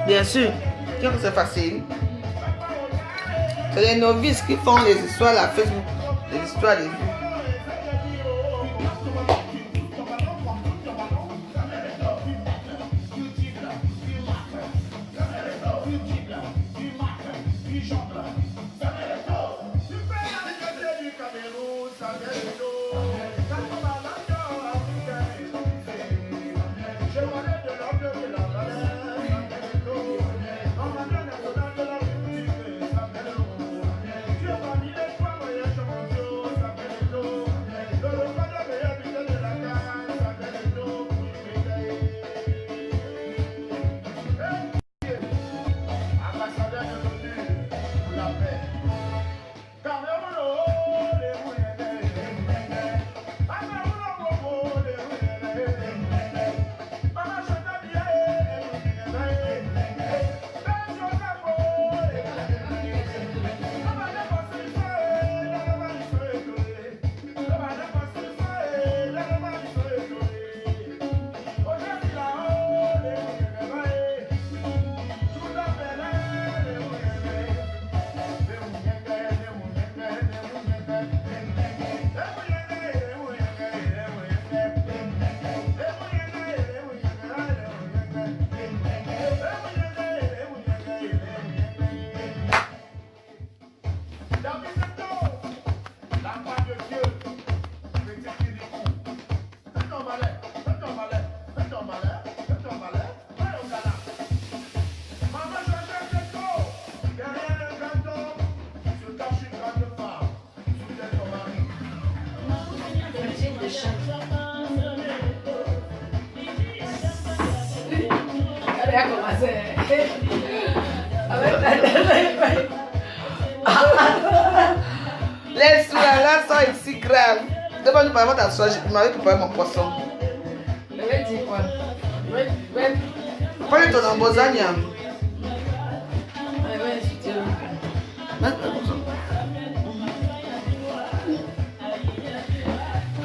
Bien sûr, c'est facile. C'est les novices qui font les histoires à Facebook, les histoires des vues. Les soulages sont ici graves. Devant nous, par ta soie, je m'avais préparé mon poisson. Je vais dire quoi? Prenez ton embosagne.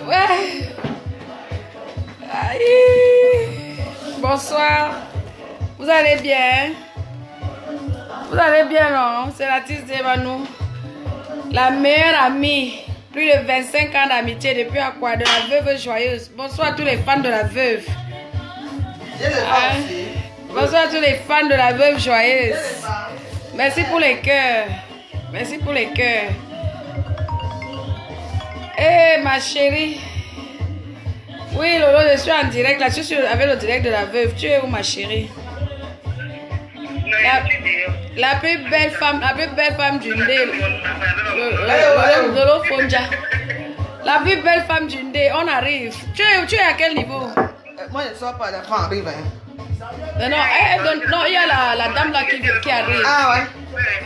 Ouais. Aïe. Bonsoir. Vous allez bien? Vous allez bien, non? C'est la tisse d'Evanou. La meilleure amie. Plus de 25 ans d'amitié depuis à quoi? De la veuve joyeuse. Bonsoir à tous les fans de la veuve. Bonsoir à tous les fans de la veuve joyeuse. Merci pour les cœurs. Merci pour les cœurs. Eh, ma chérie. Oui, Lolo, je suis en direct. Là, je suis avec le direct de la veuve. Tu es où, ma chérie? La plus belle femme du Ndé. Lolo Fonja. La plus belle femme du Ndé. On arrive. Tu es à quel niveau? Moi, je ne sors pas, l'enfant arrive. Non, non, il y a la dame là qui arrive. Ah ouais.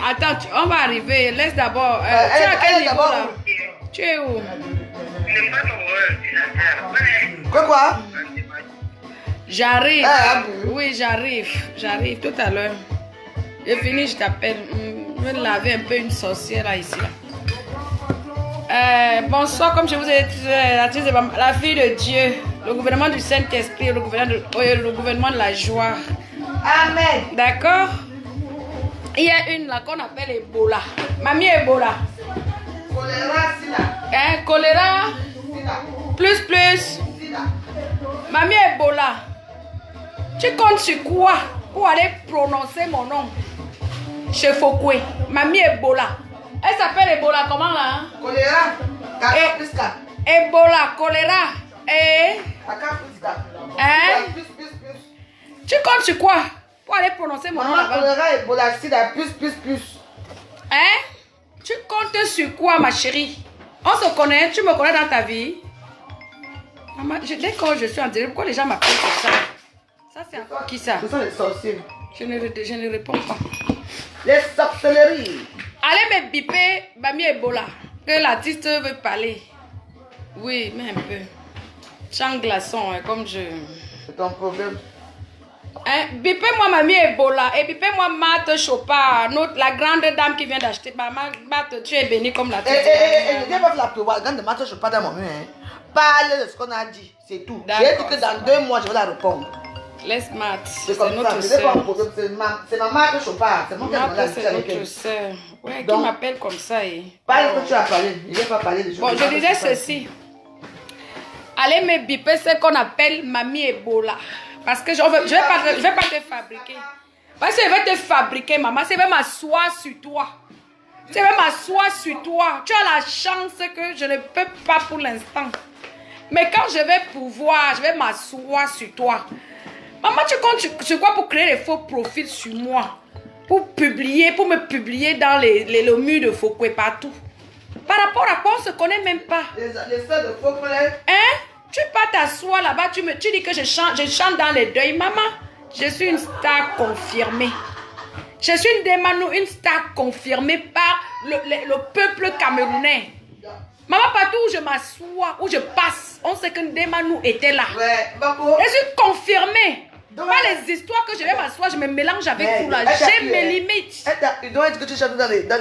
Attends, on va arriver. Laisse d'abord. Tu es à quel niveau là? Tu es où? Quoi? J'arrive. Oui, j'arrive tout à l'heure. J'ai fini, je t'appelle. Je vais laver un peu une sorcière là ici. Bonsoir, comme je vous ai dit, la fille de Dieu, le gouvernement du Saint-Esprit, le gouvernement de la joie. Amen. D'accord? Il y a une là qu'on appelle Ebola. Mamie Ebola. Choléra, sida. Choléra. Sida. Plus. Sida. Mamie Ebola. Tu comptes sur quoi pour aller prononcer mon nom? Chez Fokwe. Mamie Ebola. Elle s'appelle Ebola comment là? Choléra. Kaka plus K. Ebola, choléra. Et. Kaka plus K. Hein? Plus. Tu comptes sur quoi pour aller prononcer mon nom là-bas? Choléra, Ebola, sida, plus. Hein? Tu comptes sur quoi, ma chérie? On se connaît, tu me connais dans ta vie? Maman, dès que je suis en direct, pourquoi les gens m'appellent pour ça? Ça, c'est encore qui ça? Ce sont les sorciers. Je ne réponds pas. Les sorcelleries. Allez me biper, Mamie Ebola. Que l'artiste veut parler. Oui, mais un peu. Chant glaçon, hein, comme je... C'est ton problème. Hein? Bipez-moi mamie Ebola et bipez-moi Marthe Chopard, la grande dame qui vient d'acheter. Marthe, tu es bénie comme la ne viens pas faire la propagande de Marthe Chopard dans mon mur. Parle de ce qu'on a dit, c'est tout. J'ai dit que dans 2 mois, je vais la répondre. Laisse Marthe. C'est comme ça, c'est ma Marthe Chopard. C'est mon Marthe, c'est notre soeur. Ouais, qui m'appelle comme ça. Parle que tu as parlé. Je ne vais pas parler de choses. Bon, je disais ceci. Allez me biper ce qu'on appelle mamie Ebola. Parce que je vais pas te fabriquer. Parce que je vais te fabriquer, maman. Je vais m'asseoir sur toi. Je vais m'asseoir sur toi. Tu as la chance que je ne peux pas pour l'instant. Mais quand je vais pouvoir, je vais m'asseoir sur toi. Maman, tu comptes sur quoi pour créer des faux profils sur moi? Pour me publier dans les murs de Fokwe partout. Par rapport à quoi on ne se connaît même pas. Les soeurs de Fokwe. Hein? Tu pas t'asseoir là-bas, tu dis que je chante dans les deuils. Maman, je suis une star confirmée. Je suis une star confirmée par le peuple camerounais. Maman, partout où je m'assois, où je passe, on sait que Ndemanou était là. Ouais, je suis confirmée. Pas les histoires que je vais m'asseoir, je me mélange avec vous là. J'ai mes limites.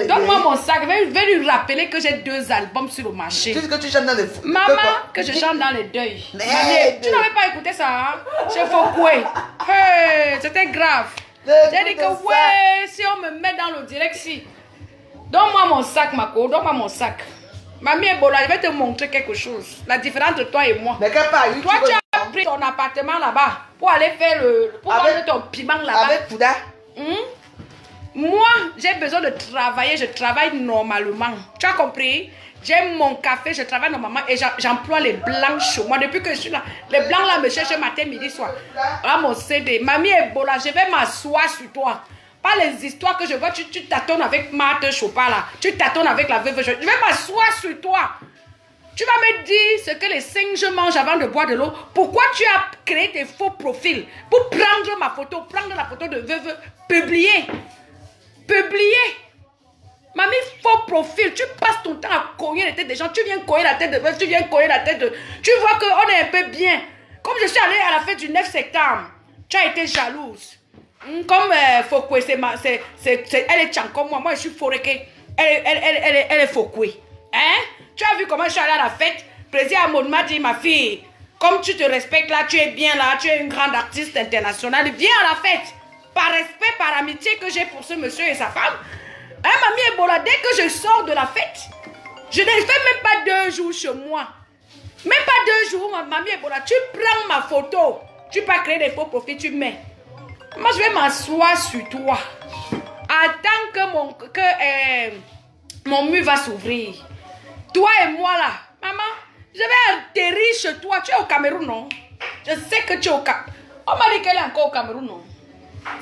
Donne-moi mon sac. Je vais lui rappeler que j'ai 2 albums sur le marché. Tu dis que tu chantes dans les... Maman, que je chante dans les deuils. Tu n'avais pas écouté ça, hein? Chez Fokwe. Hey, c'était grave. J'ai dit que ouais, si on me met dans le direct, si. Donne-moi mon sac, Mako. Donne-moi mon sac. Mamie Ebola, je vais te montrer quelque chose. La différence entre toi et moi. Mais toi, tu as pris ton appartement là-bas pour aller faire pour vendre ton piment là-bas. Avec Fouda. Moi, j'ai besoin de travailler. Je travaille normalement. Tu as compris? J'aime mon café, je travaille normalement et j'emploie les blancs chez moi. Depuis que je suis là, les blancs là me cherchent matin, midi, soir. Là, mon CD. Mamie Ebola, je vais m'asseoir sur toi. Pas les histoires que je vois, tu tâtonnes avec Marthe Chopard là. Tu tâtonnes avec la veuve. Je vais m'asseoir sur toi. Tu vas me dire ce que les singes mangent avant de boire de l'eau. Pourquoi tu as créé tes faux profils? Pour prendre ma photo, prendre la photo de veuve, publier. Publier. Mamie, faux profil. Tu passes ton temps à cogner la tête des gens. Tu viens cogner la tête de veuve, tu viens cogner la tête de... Tu vois qu'on est un peu bien. Comme je suis allée à la fête du 9 septembre, tu as été jalouse. Comme Fokwe, elle est tchan comme moi. Moi, je suis Foreke. Elle est Fokwe. Hein? Tu as vu comment je suis allée à la fête? Président Amoud m'a dit, ma fille, comme tu te respectes là, tu es bien là, tu es une grande artiste internationale, viens à la fête. Par respect, par amitié que j'ai pour ce monsieur et sa femme. Hein, mamie Ebola, dès que je sors de la fête, je ne fais même pas 2 jours chez moi. Même pas 2 jours, mamie Ebola. Tu prends ma photo. Tu peux créer des faux profils, tu mets. Moi, je vais m'asseoir sur toi. Attends que mon mur va s'ouvrir. Toi et moi là. Maman, je vais atterrir chez toi. Tu es au Cameroun, non? Je sais que tu es au Cameroun. On m'a dit qu'elle est encore au Cameroun, non?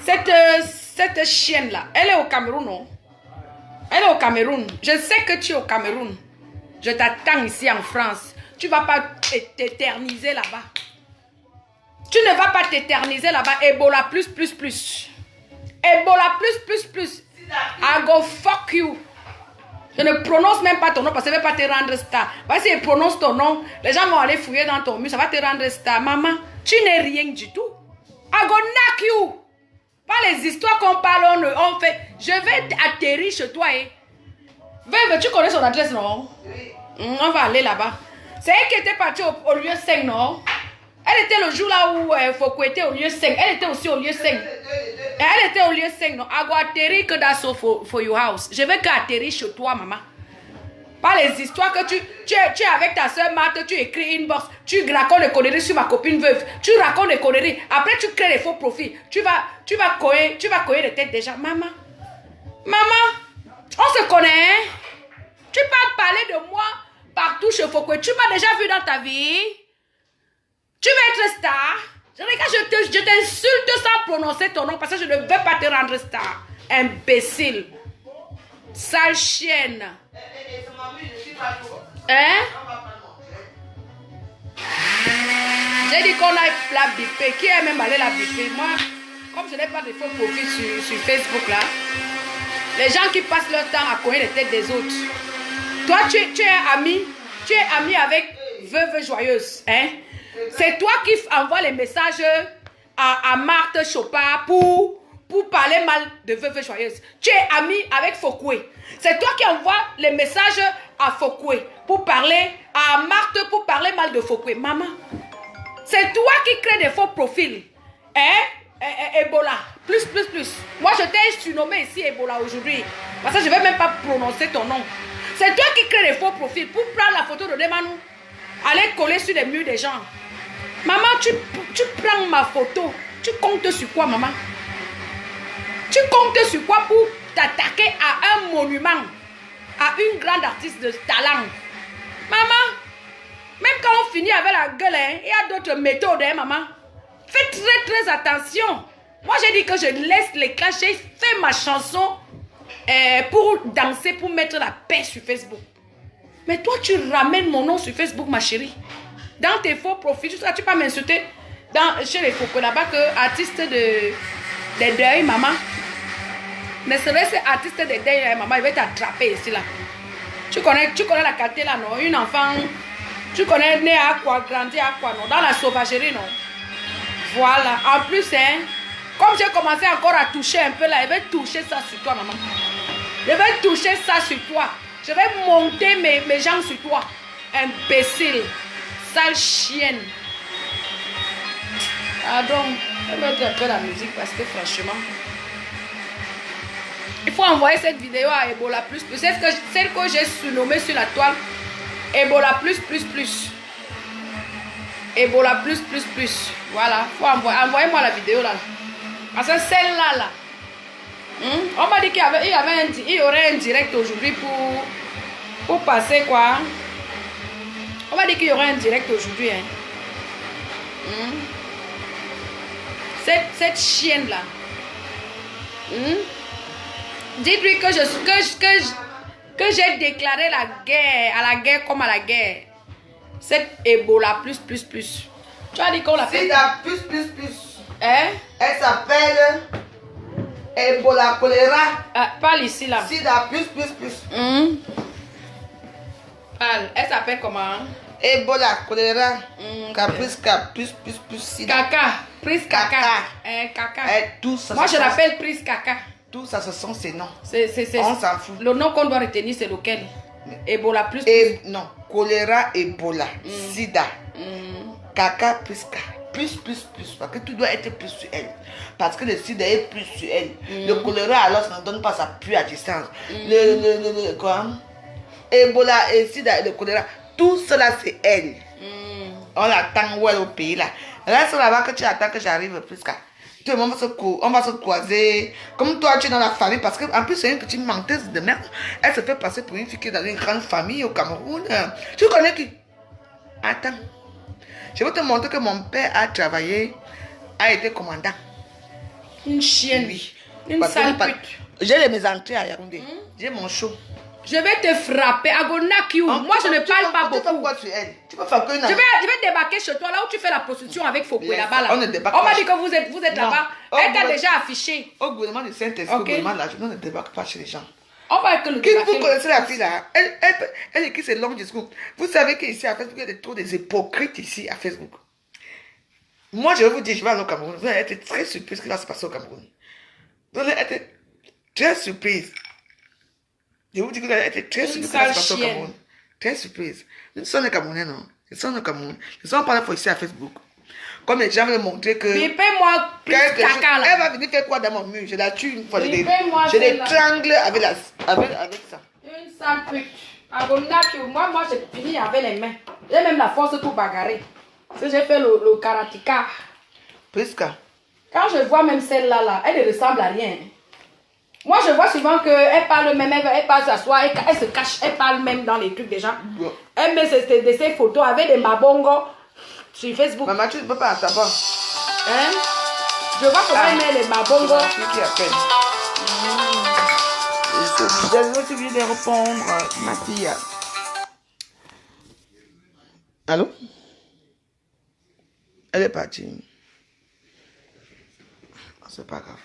Cette chienne là, elle est au Cameroun, non? Elle est au Cameroun. Je sais que tu es au Cameroun. Je t'attends ici en France. Tu ne vas pas t'éterniser là-bas. Tu ne vas pas t'éterniser là-bas. Ebola plus. Ebola plus. I go fuck you. Je ne prononce même pas ton nom parce que ça ne va pas te rendre star. Parce que si je prononce ton nom, les gens vont aller fouiller dans ton mur. Ça va te rendre star. Maman, tu n'es rien du tout. I go knock you. Pas les histoires qu'on parle, on fait. Je vais atterrir chez toi. Veuve, tu connais son adresse, non? Oui. On va aller là-bas. C'est elle qui était partie au lieu 5, non? Elle était le jour là où Fokwe était au lieu 5. Elle était aussi au lieu 5. Elle était au lieu 5, non? I go atterrir que that's for your house. Je vais qu'atterrir chez toi, maman. Pas les histoires que tu es avec ta soeur Marthe, tu écris inbox, tu racontes des conneries sur ma copine veuve, tu racontes des conneries, après tu crées des faux profils, tu vas coller les têtes des gens. Maman, on se connaît, hein? Tu peux parler de moi partout chez Fokwe, tu m'as déjà vu dans ta vie? Tu veux être star? Je t'insulte sans prononcer ton nom parce que je ne veux pas te rendre star. Imbécile. Sale chienne. Hein? J'ai dit qu'on a la bipée. Qui est même allé la bipée? Moi, comme je n'ai pas de faux profil sur Facebook là, les gens qui passent leur temps à connaître les têtes des autres. Toi, tu es ami avec Veuve Joyeuse. Hein? C'est toi qui envoies les messages à Marthe Chopard pour parler mal de Veuve Joyeuse. Tu es ami avec Fokoué. C'est toi qui envoies les messages à Fokoué pour parler, à Marthe pour parler mal de Fokoué. Maman, c'est toi qui crée des faux profils. Hein? Ebola. Plus. Moi, je t'ai surnommé ici Ebola aujourd'hui. Parce que je ne vais même pas prononcer ton nom. C'est toi qui crée des faux profils pour prendre la photo de Demanou. Aller coller sur les murs des gens. Maman, tu prends ma photo. Tu comptes sur quoi, maman? Tu comptes sur quoi pour t'attaquer à un monument, à une grande artiste de talent? Maman, même quand on finit avec la gueule, hein, il y a d'autres méthodes, hein, maman. Fais très attention. Moi, j'ai dit que je laisse les clashs. J'ai fait ma chanson pour danser, pour mettre la paix sur Facebook. Mais toi, tu ramènes mon nom sur Facebook, ma chérie. Dans tes faux profils, tu peux pas m'insulter chez les Foko là-bas que artiste des deuils, maman. Ne serait-ce artiste des deuils, maman, il va t'attraper ici, là. Tu connais la qualité, là, non? Une enfant, tu connais, né à quoi, grandi à quoi, non? Dans la sauvagerie, non? Voilà. En plus, hein, comme j'ai commencé encore à toucher un peu, là, je vais toucher ça sur toi, maman. Je vais toucher ça sur toi. Je vais monter mes jambes sur toi. Imbécile. Sale chienne. Pardon. Je vais mettre un peu la musique parce que franchement, il faut envoyer cette vidéo à Ebola plus. Celle que j'ai surnommée sur la toile. Ebola plus. Ebola plus. Voilà. Envoyez-moi la vidéo là. Parce que celle-là, là. On m'a dit qu'il y aurait un direct aujourd'hui pour passer quoi. On m'a dit qu'il y aurait un direct aujourd'hui. Hein. Cette chienne là. Dites-lui que j'ai déclaré la guerre, à la guerre comme à la guerre. Cette Ebola plus. Tu as dit qu'on l'appelle? Sida plus. Hein? Elle s'appelle Ebola choléra. Parle ici là. Sida plus. Parle. Elle s'appelle comment? Ebola choléra. Caprice plus sida. Caca. Prise caca. Caca. Tout ça. Moi je l'appelle prise caca. Tout ça, ce sont ces noms. On s'en fout. Le nom qu'on doit retenir, c'est lequel? Ebola plus. Non. Choléra, Ebola, Sida. Caca plus. Parce que tout doit être plus sur elle. Parce que le Sida est plus sur elle. Le choléra, alors, ça ne donne pas sa pluie à distance. Quoi? Ebola et Sida et le choléra, tout cela, c'est elle. On l'attend où elle au pays là. Reste là-bas que tu attends que j'arrive plus qu'à. Tout le monde on va se croiser. Comme toi, tu es dans la famille. Parce qu'en plus, c'est une petite menteuse de merde. Elle se fait passer pour une fille qui est dans une grande famille au Cameroun. Tu connais qui? Attends. Je vais te montrer que mon père a travaillé, a été commandant. Une chienne. Oui. Une sale pute. J'ai mes entrées à Yaoundé. J'ai mon show. Je vais te frapper. Agonakiou. Moi, je ne parle pas beaucoup. Tu peux quoi sur elle? Tu peux faire que une... Je vais débarquer chez toi, là où tu fais la prostitution avec Fokoué, là-bas. Là. On ne débarque pas. On pas. m'a dit que vous êtes là-bas. Elle t'a déjà affiché. Au gouvernement de Saint-Esprit, au gouvernement de la journée, on ne débarque pas chez les gens. On va que le Vous connaissez la fille là? Elle écrit ses longs discours. Vous savez qu'ici à Facebook, il y a trop des hypocrites ici à Facebook. Moi, je vais vous dire, je vais aller au Cameroun. Vous allez être très surprise ce qui va se passer au Cameroun. Vous allez être très surprise. Je vous dis que vous allez être très surprise ce qui va se passer au Cameroun. Très surprise. Nous sommes les Camerounais, non? Nous sommes au Cameroun. Nous sommes pas là pour ici à Facebook. Comme les gens veulent montrer que... Bipez-moi plus caca là. Elle va venir faire quoi dans mon mur? Je la tue une fois. Je l'étrangle avec ça. Une sale pute. Agonakiou. Moi, j'ai fini avec les mains. J'ai même la force pour bagarrer. Parce que j'ai fait le karatika. Presque. Quand je vois même celle-là, là, elle ne ressemble à rien. Moi, je vois souvent qu'elle parle même, elle passe s'asseoir, elle se cache, elle parle même dans les trucs des gens. Elle met ses photos avec des mabongos sur Facebook. Maman, tu ne peux pas savoir. Hein? Je vois comment elle met les mabongos. Qui appelle. Je viens de répondre, ma fille. Allô? Elle est partie. C'est pas grave.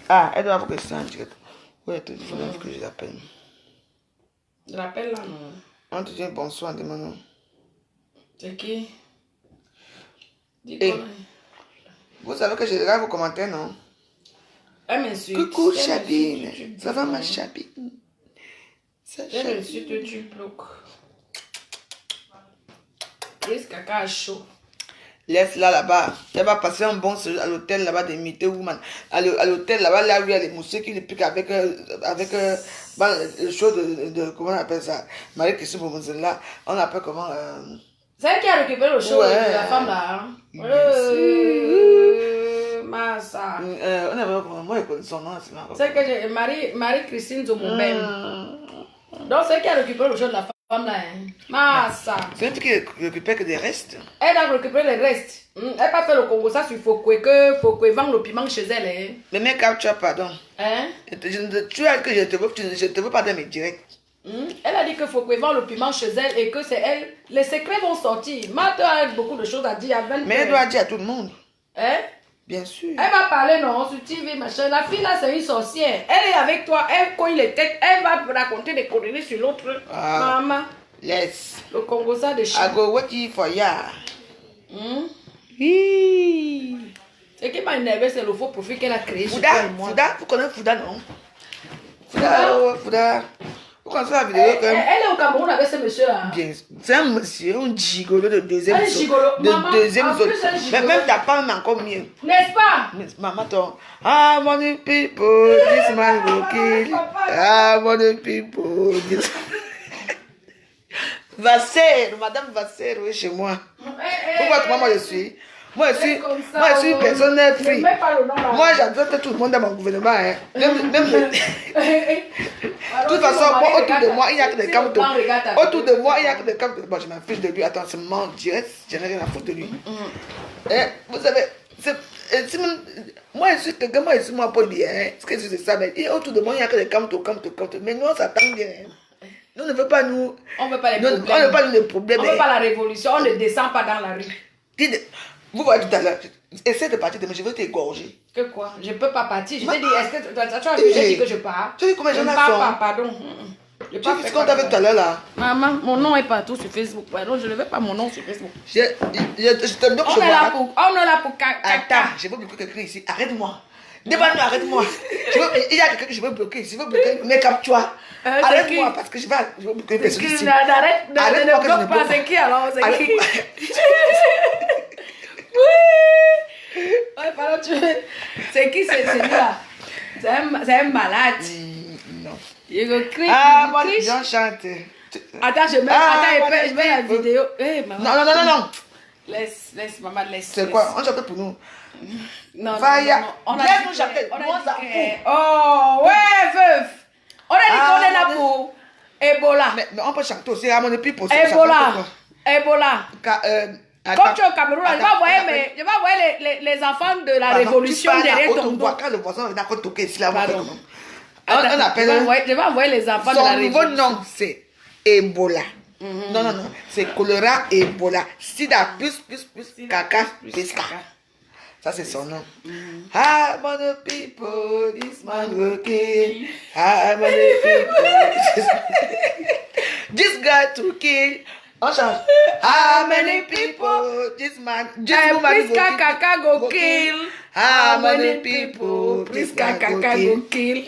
Ah, elle doit avoir que ça en direct. Oui, il faut que je l'appelle. Je l'appelle là, non? On te dit bonsoir, demande. C'est qui? Dis Eh. Vous savez que je regarde vos commentaires, non? Elle m'insulte. Coucou, Chabine. Ça va, ma Chabine? Elle m'insulte, tu bloques. Prise caca à chaud. Laisse-la là-bas. Elle va passer un bon séjour à l'hôtel là-bas de Meet Woman. À l'hôtel là-bas, là où il y a les mousseux qui le piquent avec le show de comment on appelle ça? Marie-Christine là. On appelle comment? C'est elle qui a récupéré le show Ouais. de la femme là. Massa. On avait moi je connais son nom. C'est que j'ai Marie-Christine Zomobem. Donc c'est elle qui a récupéré le show de la femme là. Massa. C'est une fille qui récupère que des restes. Elle a récupéré les restes. Elle n'a pas fait le Congo ça sur Fokwe que Fokwe vend le piment chez elle. Hein? Mais mec, tu as pardon. Hein? Tu as que je te veux pas dans mes directs. Elle a dit que Fokwe vend le piment chez elle et que c'est elle. Les secrets vont sortir. Martha a beaucoup de choses à dire. Mais elle doit dire à tout le monde. Hein? Bien sûr. Elle va parler non sur TV machin. La fille là c'est une sorcière. Elle est avec toi. Elle cogne les têtes. Elle va raconter des conneries sur l'autre. Ah. Maman. Yes. Le Congo ça de I chien. go waiting for ya. Ce qui m'a énervé c'est le faux profil qu'elle a créé sur toi Fouda, et moi. Fouda, vous connaissez Fouda, non? Fouda. Vous connaissez la vidéo quand même? Elle est au Cameroun avec ce monsieur là. Bien, c'est un monsieur, un gigolo de deuxième Elle est gigolo. Maman, de deuxième en zone. plus, elle est Mais gigolo. même ta femme est encore mieux. N'est-ce pas? Maman, toi. Ah, money people, this man will kill. Ah, money people, this Vasser, madame Vasser, oui, chez moi. Pourquoi comment moi je suis? Moi je suis une personne free. Moi j'adore tout le monde dans mon gouvernement. Hein. Même de toute façon, moi, autour de moi, il n'y a que des camps. Autour de moi, il n'y a que des camps. Bon, je m'en fiche de lui. Attends, c'est mon direct. Je n'ai rien à foutre de lui. Et, vous savez, moi je suis quelqu'un, moi je suis moi poli. Parce que c'est ça. Mais autour de moi, il n'y a que des camps. Mais nous, on s'attend bien. Nous ne veut pas nous. On ne veut pas les problèmes. On ne veut pas les problèmes. On ne veut pas la révolution. On ne descend pas dans la rue. Vous voyez tout à l'heure, essaie de partir demain, je veux t'égorger. Que quoi? Je ne peux pas partir. Je t'ai dit, est-ce que tu as vu, j'ai dit que je pars? Tu as vu combien de gens là sont? pas, pardon. Tu as vu ce qu'on t'a fait tout à l'heure là? Maman, mon nom est partout sur Facebook. Pardon, je ne veux pas mon nom sur Facebook. Je te donne On est là pour Attends, je veux bloquer quelqu'un ici. Arrête-moi. Devant nous, arrête-moi. Il y a quelqu'un que je veux bloquer ici. Je veux bloquer. Mais comme toi. Arrête-moi parce que je veux bloquer une personne ici. Arrête-moi que je ne bloque pas. C'est qui alors? C'est qui? Oui. Ouais, pardon, c'est qui celui-là? C'est un malade. Non. Il me crie. Ah, moi, j'en chante. Attends, je mets la vidéo. Hey, maman. Non. Laisse, maman, laisse. C'est quoi? On chante pour nous. Non, Faya. On a Laisse nous chanter. Oh, ouais, veuve. On a dit qu'on est là pour Ebola. Mais on peut chanter aussi. À mon épi pour Ebola. Comme tu es au Cameroun, je vais envoyer les enfants de la révolution derrière ton dos. Quand le voisin est d'accord toquer ici, là, on appelle. Je vais envoyer les enfants de la révolution. Son nouveau nom, c'est Ebola. Non. C'est choléra, Ebola. Sida, plus, caca, pisca. Ça, c'est son nom. How many people this man will kill? How many people this guy to kill? On change. How many people this man Priska Kaka go kill? How many people Priska Kaka go kill?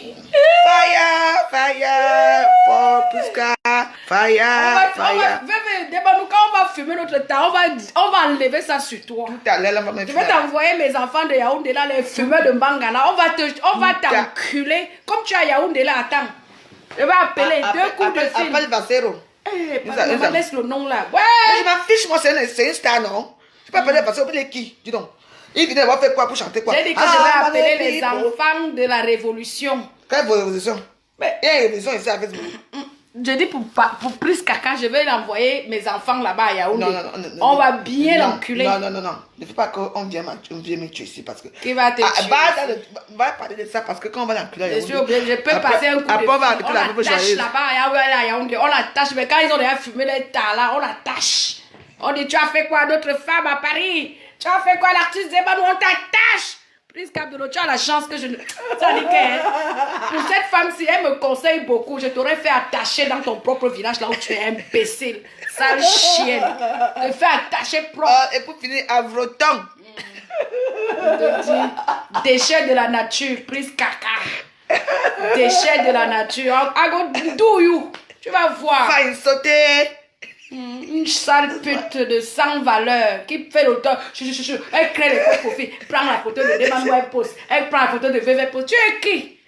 Fire for Priska. Fire. Quand on va fumer notre temps, on va enlever ça sur toi. Je vais t'envoyer mes enfants de Yaoundé là, les fumeurs de Mbangala. On va t'enculer. Comme tu as Yaoundé là, attends. Je vais appeler deux coups de fil. Appelle Vasero. Maman, laisse le nom là. Ouais. Je m'en fiche, moi, c'est une star, non? Je peux appeler Vasero, appeler qui? Dis donc. Il vient d'avoir fait quoi pour chanter quoi? J'ai dit que je vais appeler les enfants de la révolution. Quelle révolution? Mais il y a une révolution ici à Facebook. Je dis pour plus caca, je vais l'envoyer mes enfants là-bas à Yaoundé. Non. On va bien l'enculer. Non. Ne fais pas qu'on vienne me tuer ici parce que. Qui va te tuer? Va parler de ça parce que quand on va l'enculer à Yaoundé. Je peux passer un coup de fil. On l'attache là-bas à Yaoundé. On l'attache, mais quand ils ont déjà fumé les tas là, on l'attache. On dit, tu as fait quoi d'autres femmes à Paris? Tu as fait quoi l'artiste Zeba? Nous on t'attache. Prise Capdolo, tu as la chance que je ne... Ça dit que, pour cette femme, si elle me conseille beaucoup, je t'aurais fait attacher dans ton propre village là où tu es imbécile. Sale chienne. Te fais attacher propre. Et pour finir, à Vroton. Je te dis, déchets de la nature, prise caca. Déchets de la nature. I go do you. Tu vas voir. Faille sauter. Une sale pute de sans valeur qui fait l'auteur. Elle crée les faux profils. Prends la photo de Demandoi et poste. Elle prend la photo de VV poste. Tu es qui?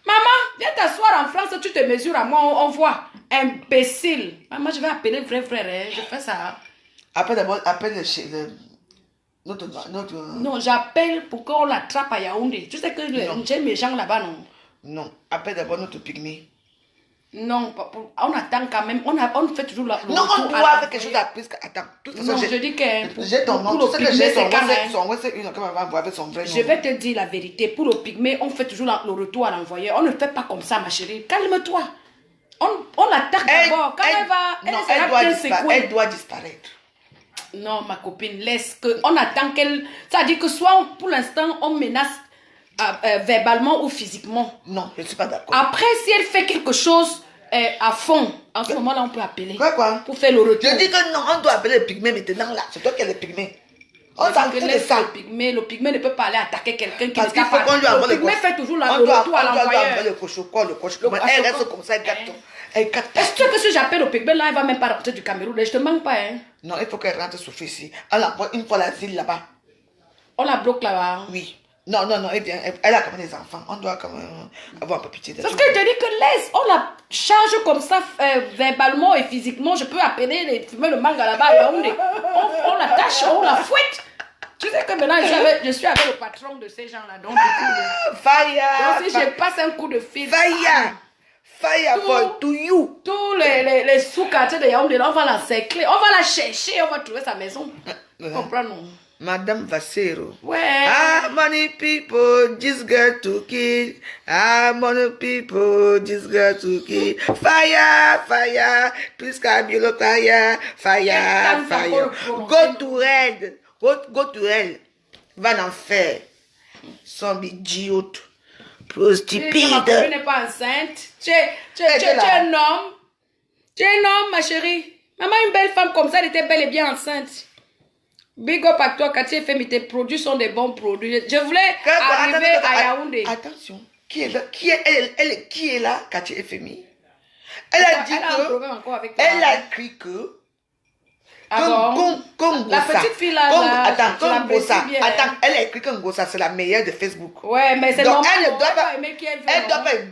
Maman, viens t'asseoir en France, tu te mesures à moi, on voit. Imbécile. Maman, je vais appeler le vrai frère. Hein. Je fais ça. Après d'abord, appelle notre... Non, j'appelle pour qu'on l'attrape à Yaoundé. Tu sais que j'ai mes gens là-bas, non? Non, appelle d'abord notre pygmée. Non, on attend quand même. On fait toujours la. Non, on doit faire quelque chose à plus. Attends, de toute façon, non, je dis que. J'ai ton nom, tu sais que j'ai son ouais, c'est une qui va voir avec son vrai nom. Je vais te dire la vérité. Pour le pygmée, on fait toujours le retour à l'envoyé. On ne fait pas comme ça, ma chérie. Calme-toi. On l'attaque d'abord. Quand elle va. Non, elle doit disparaître. Non, ma copine, laisse que. On attend qu'elle. Ça dit que soit pour l'instant, on menace verbalement ou physiquement. Non, je ne suis pas d'accord. Après, si elle fait quelque chose à fond, en ce moment-là, on peut appeler. Quoi? Pour faire le retour. Je dis que non, on doit appeler le pygmée maintenant là. C'est toi qui es le pygmée. On s'en fout de ça. Le pygmée ne peut pas aller attaquer quelqu'un qui parce qu'il faut qu'on lui envoie le pygmée fait toujours le retour à l'envoyeur. Le cochocol, elle reste comme ça, elle capte. Est-ce que si j'appelle au pygmée là, elle va même pas rentrer du Cameroun? Je te manque pas, hein? Non, il faut qu'elle rentre sur ici. Elle envoie une fois l'asile là-bas. On la bloque là-bas? Oui. Non, elle a quand même des enfants. On doit quand même avoir un peu pitié d'elle. Parce que je te dis que laisse, on la charge comme ça, verbalement et physiquement. Je peux appeler, fumer le manga là-bas. On la tâche, on la fouette. Tu sais que maintenant, je suis avec le patron de ces gens-là. Donc, donc, si je passe un coup de fil. Fire to you. Tous les sous-quartiers de Yaoundé, on va la cercler, on va la chercher, on va trouver sa maison. Comprends-nous? Madame Vassero. Ouais. Ah, money people, just got to kill. Ah, money people, just got to kill. Fire, plus Kabilo, fire. Go to hell. Go to hell. Va en faire. Son idiote. Plus stupide. Ma copine n'est pas enceinte. Tu es un homme. Tu es un homme, ma chérie. Maman, une belle femme comme ça, elle était bel et bien enceinte. Big up à toi, Katia FM, tes produits sont des bons produits. Je voulais arriver à Yaoundé. Attention, qui est là, Katia FMI? Elle a dit elle a écrit que la petite fille là, attends, elle a écrit que Ngossa c'est la meilleure de Facebook. Ouais, mais c'est donc elle ne doit pas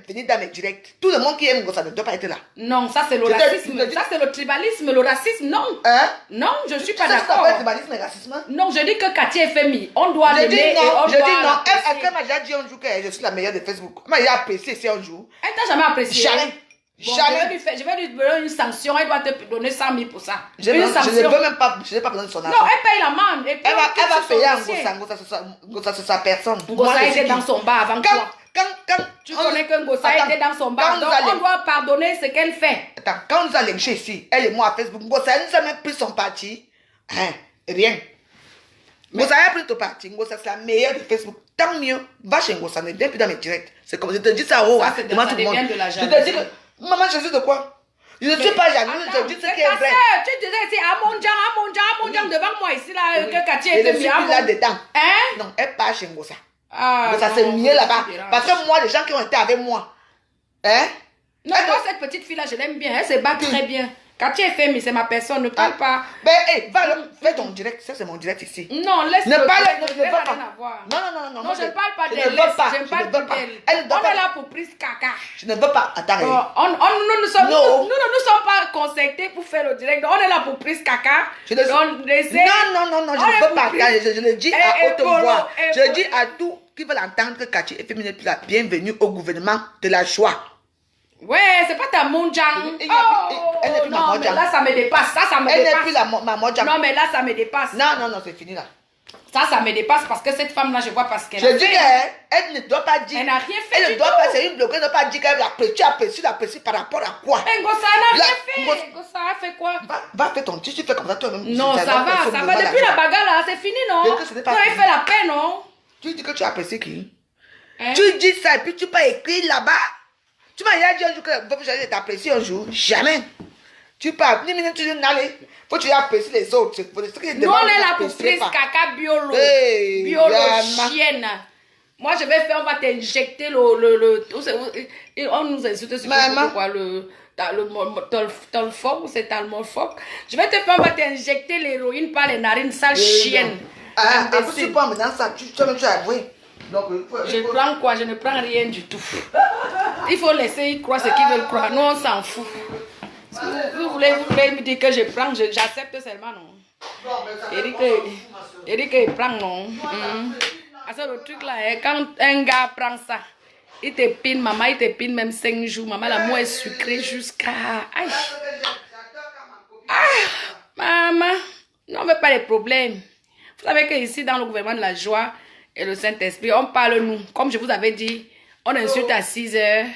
venir dans mes directs. Tout le monde qui aime Ngossa ne doit pas être là. Non, ça c'est le racisme, ça c'est le tribalisme, le racisme, non. Hein? Non, je suis pas d'accord. C'est tribalisme et racisme? Non, je dis que Katia FMI, on doit l'aimer. Je dis non, elle m'a déjà dit un jour que je suis la meilleure de Facebook. Elle m'a déjà apprécié si un jour. Elle t'a jamais apprécié? Jamais. Bon, je vais lui donner une sanction, elle doit te donner 100 000 pour ça. Je ne veux même pas, je n'ai pas besoin de son argent. Non, elle paye l'amende. Elle va payer à Ngossa, c'est sa personne. Ngossa était dans son bar avant toi. Quand tu connais que Ngossa était dans son bar, donc on doit pardonner ce qu'elle fait. Attends, quand nous allons chez ici, elle et moi à Facebook, Ngossa, elle nous a même pris son parti. Hein, rien. Ngossa a pris ton parti. Ngossa, c'est la meilleure de Facebook. Tant mieux, va chez Ngossa, ne viens plus dans mes directs. C'est comme je te dis ça, devant tout le monde. Je te dis que maman, je suis de quoi? Je ne suis pas jalouse, je dis ce qui est vrai. Tu disais ici, Amondjang devant moi ici, là, que Katia est mis là-dedans. Hein? Non, elle part chez Ngossa. Ngossa, c'est mieux là-bas. Parce que moi, les gens qui ont été avec moi, hein? Non, moi, cette petite fille-là, je l'aime bien, elle se bat très bien. Katia FM, c'est ma personne, ne parle pas. Ben, va, fais ton direct, ça c'est mon direct ici. Non, laisse-le. Ne parle pas. Non, je ne parle pas d'elle. Je ne parle pas d'elle. On est là pour prise caca. Je ne veux pas. Attends. Nous ne sommes pas concertés pour faire le direct. On est là pour prise caca. Non, je ne veux pas. Je le dis à haute voix. Je dis à tous qui veulent entendre que Katia FM n'est plus la bienvenue au gouvernement de la joie. Ouais, c'est pas ta Monjang. Elle n'est plus ma Monjang. Mais là, ça me dépasse. Elle n'est plus ma Monjang. Non, mais là, ça me dépasse. Non, c'est fini là. Ça me dépasse parce que cette femme-là, je vois parce qu'elle a fait. Je dis qu'elle ne doit pas dire. Elle n'a rien fait. Elle ne doit pas, c'est une bloquée, elle ne doit pas dire qu'elle l'apprécie par rapport à quoi? Ngossa n'a rien fait. Ngossa a fait quoi? Va faire ton tissu, tu fais comme ça toi-même. Non, ça va. Depuis la bagarre là, c'est fini, non? Non, il fait la paix, non? Tu dis que tu apprécies qui? Tu dis ça et puis tu peux écrire là-bas. Tu m'as déjà dit un jour que j'allais t'apprécier un jour. Jamais. Tu parles. Ni minute, tu dis n'allez. Faut que tu apprécies les autres. Nous, on est là pour prise caca biolo. Hey, biolo chienne. Moi, je vais faire, on va t'injecter on nous insulte sur pourquoi Tolfoc ou c'est Talmofoc. Je vais te faire, on va t'injecter l'héroïne par les narines, sale chienne. Après, tu prends maintenant ça, tu as avoué. Donc, je prends quoi? Je ne prends rien du tout. Il faut laisser y croire ce qu'ils veulent croire. Nous, on s'en fout. Vous voulez me dire que je prends, j'accepte seulement, non. Eric, il prend, non. Parce que le truc là, quand un gars prend ça, il te pine, maman, il te pine même 5 jours. Maman, l'amour est sucré jusqu'à... Aïe. Maman, non, on ne veut pas les problèmes. Vous savez qu'ici, dans le gouvernement de la joie et le Saint-Esprit, on parle nous. Comme je vous avais dit, on insulte à 6 h.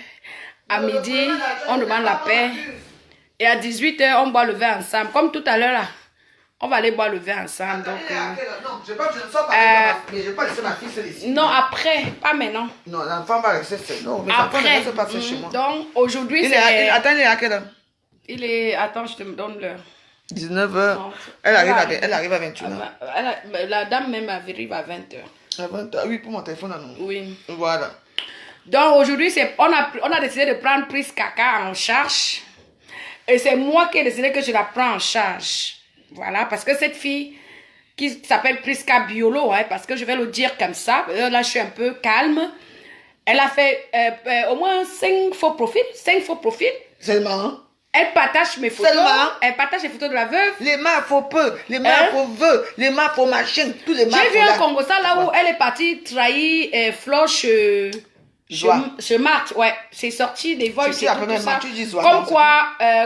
À midi, on demande la paix. Et à 18 h, on boit le vin ensemble. Comme tout à l'heure là. On va aller boire le vin ensemble. Donc, non, je ne sors pas mais je ne vais pas laisser ma fille seule ici. Non, après, pas maintenant. Non, l'enfant va rester seul. Non, mais après, ne reste pas seul chez moi. Donc, aujourd'hui, c'est... Attends, il est à quelle heure? Il est... Attends, je te donne l'heure. 19 h. Elle arrive à 21 h. La dame même arrive à 20 h. À 20 h, oui, pour mon téléphone à nous. Oui. Voilà. Donc, aujourd'hui, on a décidé de prendre prise caca en charge. Et c'est moi qui ai décidé que je la prends en charge. Voilà, parce que cette fille qui s'appelle Priska Biolo, hein, parce que je vais le dire comme ça, là je suis un peu calme, elle a fait au moins 5 faux profils, 5 faux profils. Seulement. Elle partage mes photos. Seulement. Elle partage les photos de la veuve. Les mains faux peu, les mains faux vœux, les mains faux machin, tous les mains. J'ai vu un Congo ça là où elle est partie trahir Floche. Je marque, ouais, c'est sorti des voix.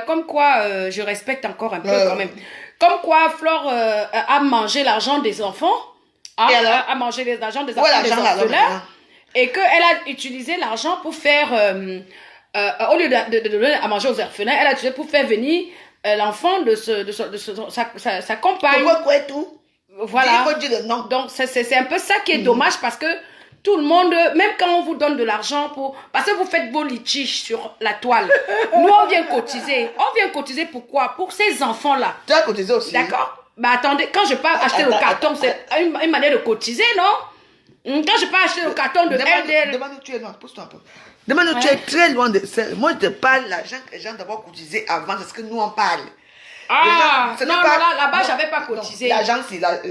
Comme quoi, je respecte encore un peu quand même. Comme quoi, Flore a mangé l'argent des enfants, a mangé l'argent des enfants des orphelins, et qu'elle a utilisé l'argent pour faire, au lieu de donner à manger aux orphelins, elle a utilisé pour faire venir l'enfant de sa compagne. Quoi et tout? Voilà. Il faut dire le nom. Donc, c'est un peu ça qui est dommage parce que tout le monde, même quand on vous donne de l'argent parce que vous faites vos litiges sur la toile, nous on vient cotiser. On vient cotiser pourquoi? Pour ces enfants-là. Tu as cotisé aussi. D'accord? Mais attendez, quand je pars acheter le carton, c'est une manière de cotiser, non? Quand je pars acheter le carton de LDL. Demande-nous, tu es loin, pousse-toi un peu. Demande-nous, tu es très loin de ça. Moi, je te parle, l'argent que les gens doivent cotiser avant, c'est ce que nous on parle. Là-bas, j'avais pas cotisé. L'argent, c'est ça.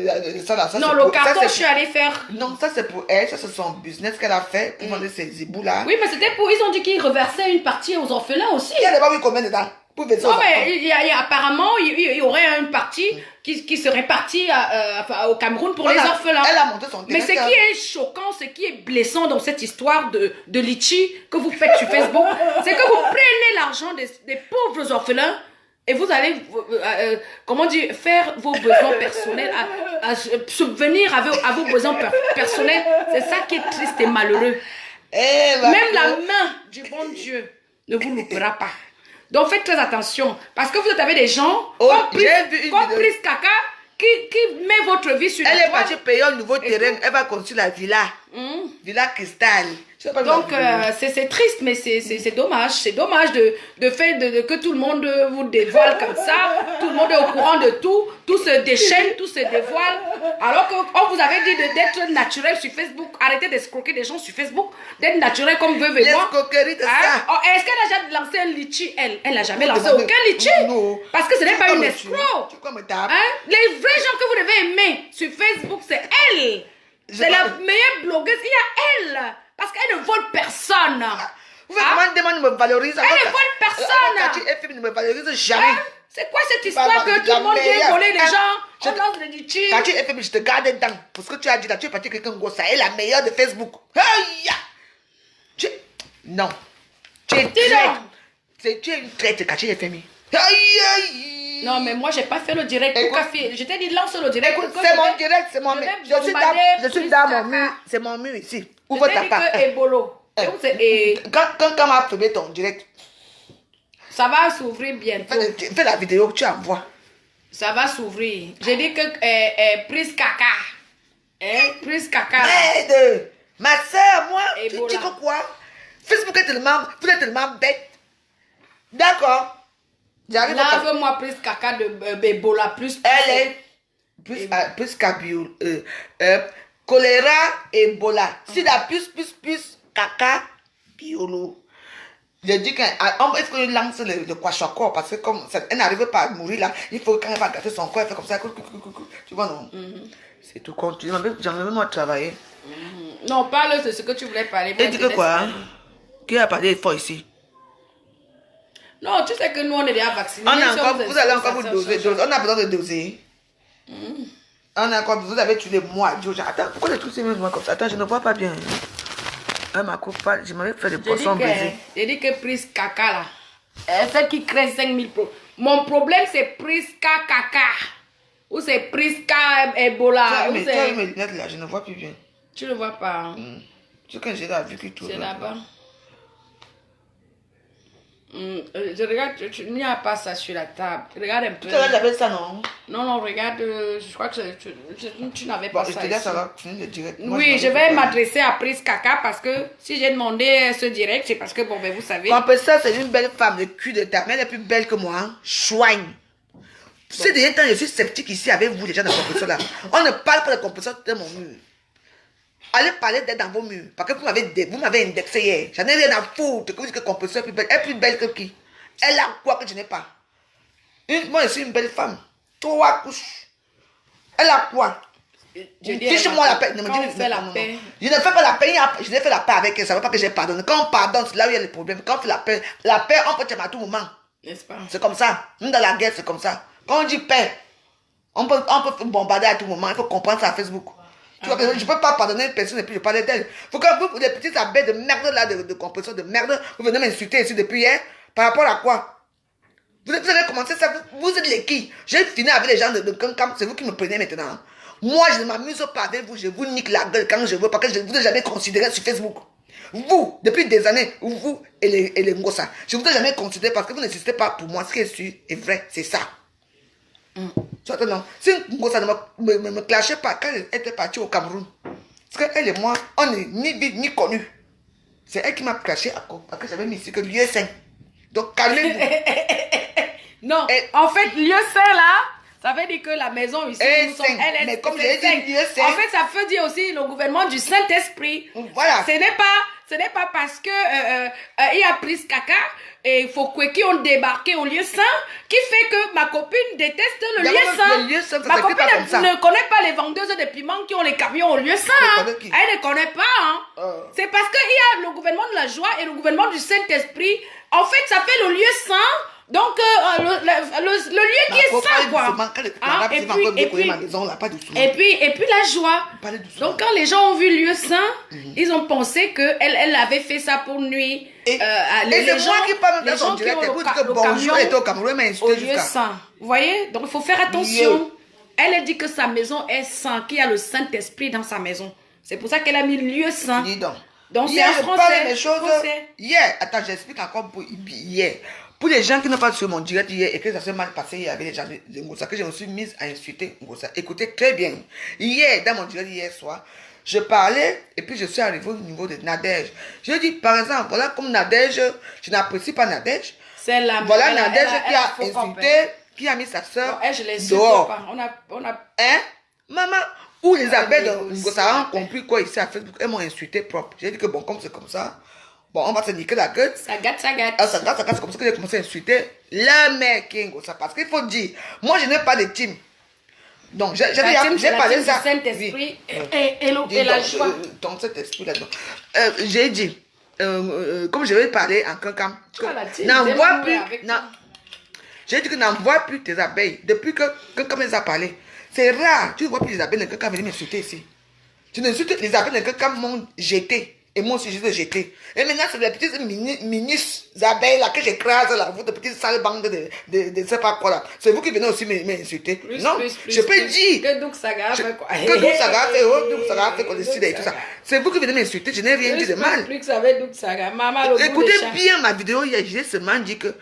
Non, le carton, je suis allée faire. Non, ça c'est pour elle, ça c'est son business qu'elle a fait pour vendre ses ébouts là. Oui, mais c'était pour. Ils ont dit qu'ils reversaient une partie aux orphelins aussi. Il y a pas vu combien dedans? Non, mais apparemment, il y aurait une partie qui serait partie au Cameroun pour les orphelins. Elle a monté son Mais ce qui est choquant, ce qui est blessant dans cette histoire de litchi que vous faites sur Facebook, c'est que vous prenez l'argent des pauvres orphelins. Et vous allez, comment dire, faire vos besoins personnels, subvenir à vos besoins personnels. C'est ça qui est triste et malheureux. Même la main du bon Dieu ne vous loupera pas. Donc faites très attention. Parce que vous avez des gens, comme Prise Caca, qui met votre vie sur la toile. Elle est partie payer un nouveau terrain. Elle va construire la villa. Villa Cristal. Donc, c'est triste, mais c'est dommage. C'est dommage que tout le monde vous dévoile comme ça. Tout le monde est au courant de tout. Tout se déchaîne, tout se dévoile. Alors qu'on vous avait dit d'être naturel sur Facebook. Arrêtez d'escroquer des gens sur Facebook. D'être naturel comme veuve et moi. L'escroquerie de ça. Est-ce qu'elle a déjà lancé un litchi, elle? Elle n'a jamais lancé aucun litchi. Parce que ce n'est pas une escroc. Les vrais gens que vous devez aimer sur Facebook, c'est elle. C'est la meilleure blogueuse. Il y a elle. Parce qu'elle ne vole personne. Vous faites comment de me valoriser? Elle ne vole personne. Cathy FM ne me valorise jamais. C'est quoi cette histoire que tout le monde vient voler les gens? On lance des litchis. Cathy FM, je te garde dedans. Parce que tu as dit là, tu es parti quelqu'un gros. Ça est la meilleure de Facebook. Non. Tu es traite. Tu es une traite, Cathy FM. Non, mais moi, je n'ai pas fait le direct. Je t'ai dit, lance le direct. C'est mon direct, c'est mon mur. Je suis dans mon mur. C'est mon mur ici. Ouvre ta part. Quand m'a filmé ton direct. Ça va s'ouvrir bientôt. Fais la vidéo que tu envoies. Ça va s'ouvrir. J'ai dit que Prise Caca. Prise Caca. Aide. Ma soeur, moi, tu dis quoi? Facebook est tellement, vous êtes tellement bête. D'accord. Lave-moi plus caca de Ebola, plus. Elle est plus cabio. Choléra, Ebola. Sida, plus, caca, biolo. Je dis est-ce qu'on lance le kwashakor parce que comme elle n'arrive pas à mourir là, il faut quand elle va gâter son corps, elle fait comme ça. Tu vois, non? C'est tout continue. J'en ai même travaillé. Non, parle de ce que tu voulais parler. Et dis que quoi? Qui a parlé fort ici? Non, tu sais que nous, on est déjà vaccinés. Vous allez encore vous doser. On a besoin de doser. On a encore, vous avez tué les mois. Attends, pourquoi les trucs c'est moi comme ça? Attends, je ne vois pas bien. Ma coupe, je m'avais fait des poissons brisés. J'ai dit que prise caca là. Celle qui crée 5000 problèmes. Mon problème c'est prise caca. Ou c'est prise Ebola. Mais tu as mes lunettes là, je ne vois plus bien. Tu ne vois pas. Hein? C'est quand j'ai la vue qui tourne. C'est là-bas. Je regarde, il n'y a pas ça sur la table. Regarde un peu. Tu avais ça, non? Non, regarde, je crois que tu n'avais pas ça. Ça va finir le direct. Oui, je vais m'adresser à Prise Caca parce que si j'ai demandé ce direct, c'est parce que, bon, ben vous savez. Ça, c'est une belle femme, le cul de ta mère, elle est plus belle que moi. Hein? Chouigne. Ces derniers temps, je suis sceptique ici avec vous, les gens de compresseur là. On ne parle pas de compresseur de mon mur. Allez parler d'être dans vos murs. Parce que vous m'avez indexé hier. J'en ai rien à foutre. Que vous dites que compresseur est plus belle. Elle est plus belle que qui? Elle a quoi que je n'ai pas? Moi, je suis une belle femme. 3 couches. Elle a quoi? Fiche-moi la paix. Je ne fais pas la paix. Je n'ai fait la paix avec elle. Ça ne veut pas que j'ai pardonné. Quand on pardonne, c'est là où il y a les problèmes. Quand on fait la paix, on peut t'aimer à tout moment. N'est-ce pas? C'est comme ça. Nous, dans la guerre, c'est comme ça. Quand on dit paix, on peut bombarder à tout moment. Il faut comprendre ça à Facebook. Tu vois que je ne peux pas pardonner une personne et puis je parlais d'elle. Il faut que vous, les petites abeilles de merde là, de compression de merde, vous venez m'insulter ici depuis hier. Par rapport à quoi? Vous avez commencé ça, vous êtes les qui? J'ai fini avec les gens de Kankam, c'est vous qui me prenez maintenant. Moi, je ne m'amuse pas avec vous, je vous nique la gueule quand je veux, parce que je ne vous ai jamais considéré sur Facebook. Vous, depuis des années, vous et les Ngosa, je ne vous ai jamais considéré parce que vous n'existez pas pour moi. Ce qui est sûr est vrai, c'est ça. Non. Si Ngosa ne me clashait pas quand elle était partie au Cameroun, parce qu'elle et moi, on n'est ni vite ni connus. C'est elle qui m'a clashé parce que j'avais mis ici que lieu saint. Donc calmez-vous. Non, en fait, lieu saint là, ça veut dire que la maison ici, mais comme j'ai dit, lieu saint. En fait, ça veut dire aussi le gouvernement du Saint-Esprit. Voilà. Ce n'est pas parce que il a pris ce caca et il faut qui ont débarqué au lieu saint qui fait que ma copine déteste le lieu saint. Ma copine ne connaît pas les vendeuses de piments qui ont les camions au lieu saint. Hein. Elle ne connaît pas. Hein. C'est parce qu'il y a le gouvernement de la joie et le gouvernement du Saint-Esprit. En fait, ça fait le lieu saint. Donc, le lieu qui est saint, quoi. Et puis la joie. Donc, quand les gens ont vu lieu saint, ils ont pensé qu'elle avait fait ça pour nuire. Et c'est moi qui parle dans son direct. Écoute que bonjour est au Cameroun, mais au lieu saint. Vous voyez? Donc, il faut faire attention. Elle dit que sa maison est sainte, qu'il y a le Saint-Esprit dans sa maison. C'est pour ça qu'elle a mis lieu saint. Donc, c'est un français. Hier, attends, j'explique encore pour hier. Pour les gens qui n'ont pas sur mon direct hier et que ça s'est mal passé avec les gens de Ngosa, que je me suis mise à insulter Ngosa. Écoutez très bien. Hier, dans mon direct hier soir, je parlais et puis je suis arrivé au niveau de Nadège. Je dis, par exemple, voilà comme Nadège, je n'apprécie pas Nadège. C'est la voilà Nadège qui a insulté, qui a mis sa soeur dehors. Pas. On a... Hein? Maman, où les abeilles de Ngosa ont compris quoi ici à Facebook, elles m'ont insulté propre. J'ai dit que bon, comme c'est comme ça, bon, on va se niquer la gueule. Ça gâte. Ça gâte, c'est comme ça que j'ai commencé à insulter le mec qui est Ngosa. Parce qu'il faut dire, moi je n'ai pas de team. Donc j'ai parlé de ça. Saint-Esprit et la joie. Donc cet esprit là-dedans. J'ai dit, comme je vais parler en Kankam, n'envoie plus. J'ai dit que n'envoie plus tes abeilles. Depuis que Kankam les a parlé. C'est rare, tu ne vois plus les abeilles de Kankam venir m'insulter ici. Tu n'insultes les abeilles de Kankam m'ont jeté. Et moi aussi, je les ai jetés. Et maintenant, c'est les petites minus abeilles là que j'écrase là, vous, de petites sales bandes de je sais pas quoi là. C'est vous qui venez aussi m'insulter. Non, je peux dire. Que Douk Saga fait quoi? Que Douk Saga fait, Douk Saga fait qu'on décide et tout ça. C'est vous qui venez m'insulter, je n'ai rien dit de mal. Plus que ça avec Douk Saga. Maman, écoutez bien ma vidéo hier, j'ai seulement dit que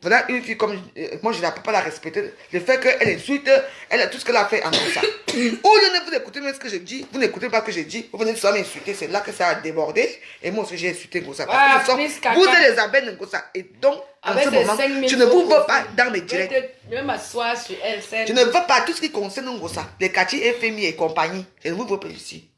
Voilà une fille comme moi, je ne peux pas la respecter. Le fait qu'elle insulte, elle a tout ce qu'elle a fait en ça. Au lieu de vous écouter même ce que je dis, vous n'écoutez pas ce que je dis, vous venez seulement m'insulter, c'est là que ça a débordé. Et moi aussi, j'ai insulté Ngosa. Parce que vous êtes les abeilles de Ngosa. Et donc, en ce moment, je ne vous veux pas dans mes directs. Je vais m'asseoir sur elle. Je ne veux pas tout ce qui concerne Ngosa, les quartiers FMI et compagnie. Je ne vous veux pas ici.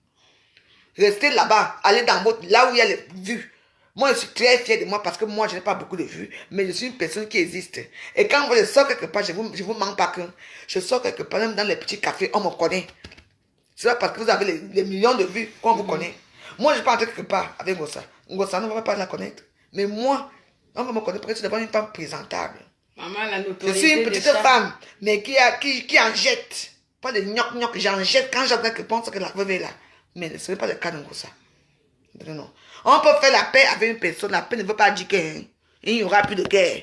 Restez là-bas, allez dans votre, là où il y a les vues. Moi, je suis très fier de moi parce que moi, je n'ai pas beaucoup de vues, mais je suis une personne qui existe. Et quand je sors quelque part, je vous mens pas que je sors quelque part, même dans les petits cafés, on me connaît. C'est pas parce que vous avez les millions de vues qu'on vous connaît. Moi, je parle quelque part avec Ngosa. Ngosa ne va pas la connaître. Mais moi, on va me connaître parce que je suis d'abord une femme présentable. Maman, la Je notoriété suis une petite femme, mais qui en jette. Pas de gnoc-gnoc, j'en jette quand j'entends que pense que la veuve est là. Mais ce n'est pas le cas de Ngosa. Non. On peut faire la paix avec une personne. La paix ne veut pas dire qu'il n'y aura plus de guerre.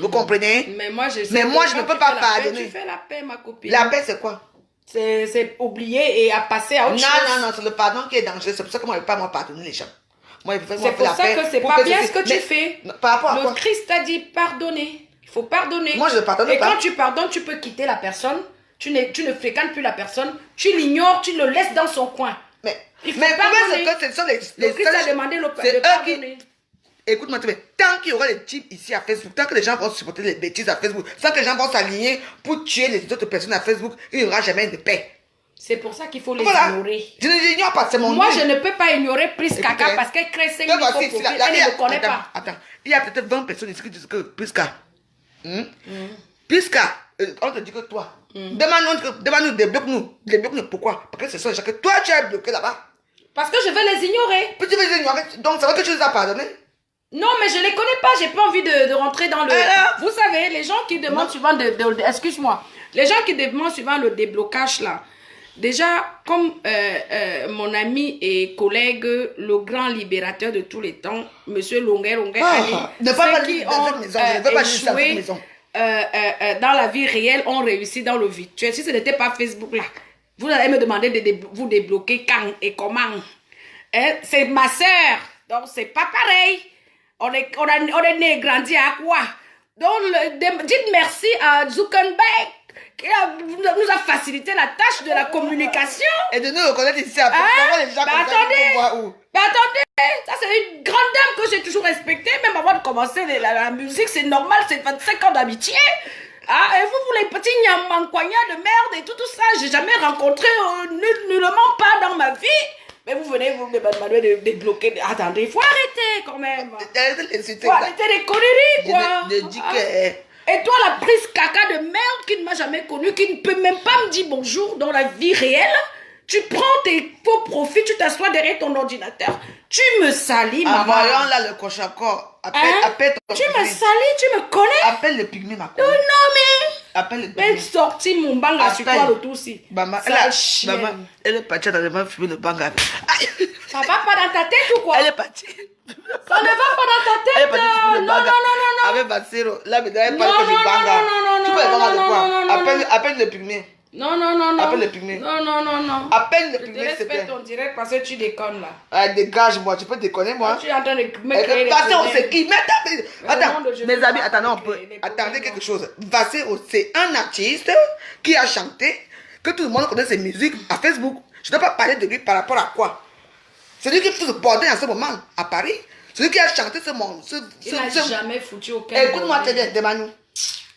Vous comprenez? Mais moi, je ne peux pas pardonner. Tu fais la paix, ma copine. La paix, c'est quoi? C'est oublier et à passer à autre chose. Non, c'est le pardon qui est dangereux. C'est pour ça que moi, je ne peux pas pardonner les gens. C'est pour ça que c'est pas bien ce que tu fais. Par rapport à quoi? Le Christ a dit pardonner. Il faut pardonner. Moi, je ne pardonne pas. Et quand tu pardonnes, tu peux quitter la personne. Tu ne fréquentes plus la personne. Tu l'ignores, tu le laisses dans son coin. Mais il faut pardonner. Que ce sont le Christ a demandé de pardonner. Écoute-moi, tant qu'il y aura des types ici à Facebook, tant que les gens vont supporter les bêtises à Facebook, tant que les gens vont s'aligner pour tuer les autres personnes à Facebook, il n'y aura jamais de paix. C'est pour ça qu'il faut les ignorer. Je ne les ignore pas, c'est mon Moi, je ne peux pas ignorer Priskaka parce qu'elle crée 5 000 profils. Elle ne me connaît pas. Attends, il y a peut-être 20 personnes ici qui disent que Priska. Priska, on te dit que toi. Demande-nous, débloque-nous. Pourquoi? Parce que ce sont les gens que toi, tu as bloqué là-bas. Parce que je vais les ignorer. Puis tu veux les ignorer, donc ça veut que tu les as pardonnés? Non, mais je les connais pas. J'ai pas envie de rentrer dans le... Vous savez, les gens qui demandent souvent excuse-moi. Les gens qui demandent souvent le déblocage là. Déjà, comme mon ami et collègue, le grand libérateur de tous les temps, Monsieur Longuet Ali, ceux qui ont échoué dans la vie réelle ont réussi dans le virtuel. Si ce n'était pas Facebook là, vous allez me demander de vous débloquer quand et comment. C'est ma sœur, donc c'est pas pareil. On est né grandi à quoi? Donc dites merci à Zuckerberg qui nous a facilité la tâche de la communication. Et de nous reconnaître ici à Facebook. Attendez, ça c'est une grande dame que j'ai toujours respectée, même avant de commencer la musique, c'est normal, c'est 25 ans d'amitié. Et vous les petits nyamankouagnats de merde et tout ça, j'ai jamais rencontré nullement pas dans ma vie. Mais vous venez vous me demander de débloquer. Attendez, il faut arrêter quand même. Faut arrêter les conneries, quoi. Et toi, la prise caca de merde qui ne m'a jamais connue, qui ne peut même pas me dire bonjour dans la vie réelle, tu prends tes faux profits, tu t'assois derrière ton ordinateur, tu me salis, maman. Voyons là le cochon encore. Appelle ton tu me salis, tu me connais? Appelle le pygmée, ma commune. Non, mais... Appelle le pygmée. Elle sortit mon banga sur toi le tout aussi. Maman, elle est partie dans le même fumer le banga. Ça va pas dans ta tête ou quoi? Elle est partie. Ça ne va pas dans ta tête. Elle est partie fumer le banga. Non. Avec Bassero. Là, mais elle parle que du banga. Tu peux le banga de quoi? Appelle le pygmée. Non. Appelle le pygmée. Non. Appelle le pygmée, c'est bien. Je ton direct parce que tu déconnes là. Dégage-moi, tu peux déconner, moi. Tu es en train de me créer des Vassero, c'est qui? Mais attends, mes amis, attendez quelque chose. Vassero, c'est un artiste qui a chanté, que tout le monde connaît ses musiques à Facebook. Je ne dois pas parler de lui par rapport à quoi? C'est lui qui fait le bordel en ce moment à Paris. C'est lui qui a chanté ce monde. Il n'a jamais foutu aucun. Écoute-moi très bien, demande-nous.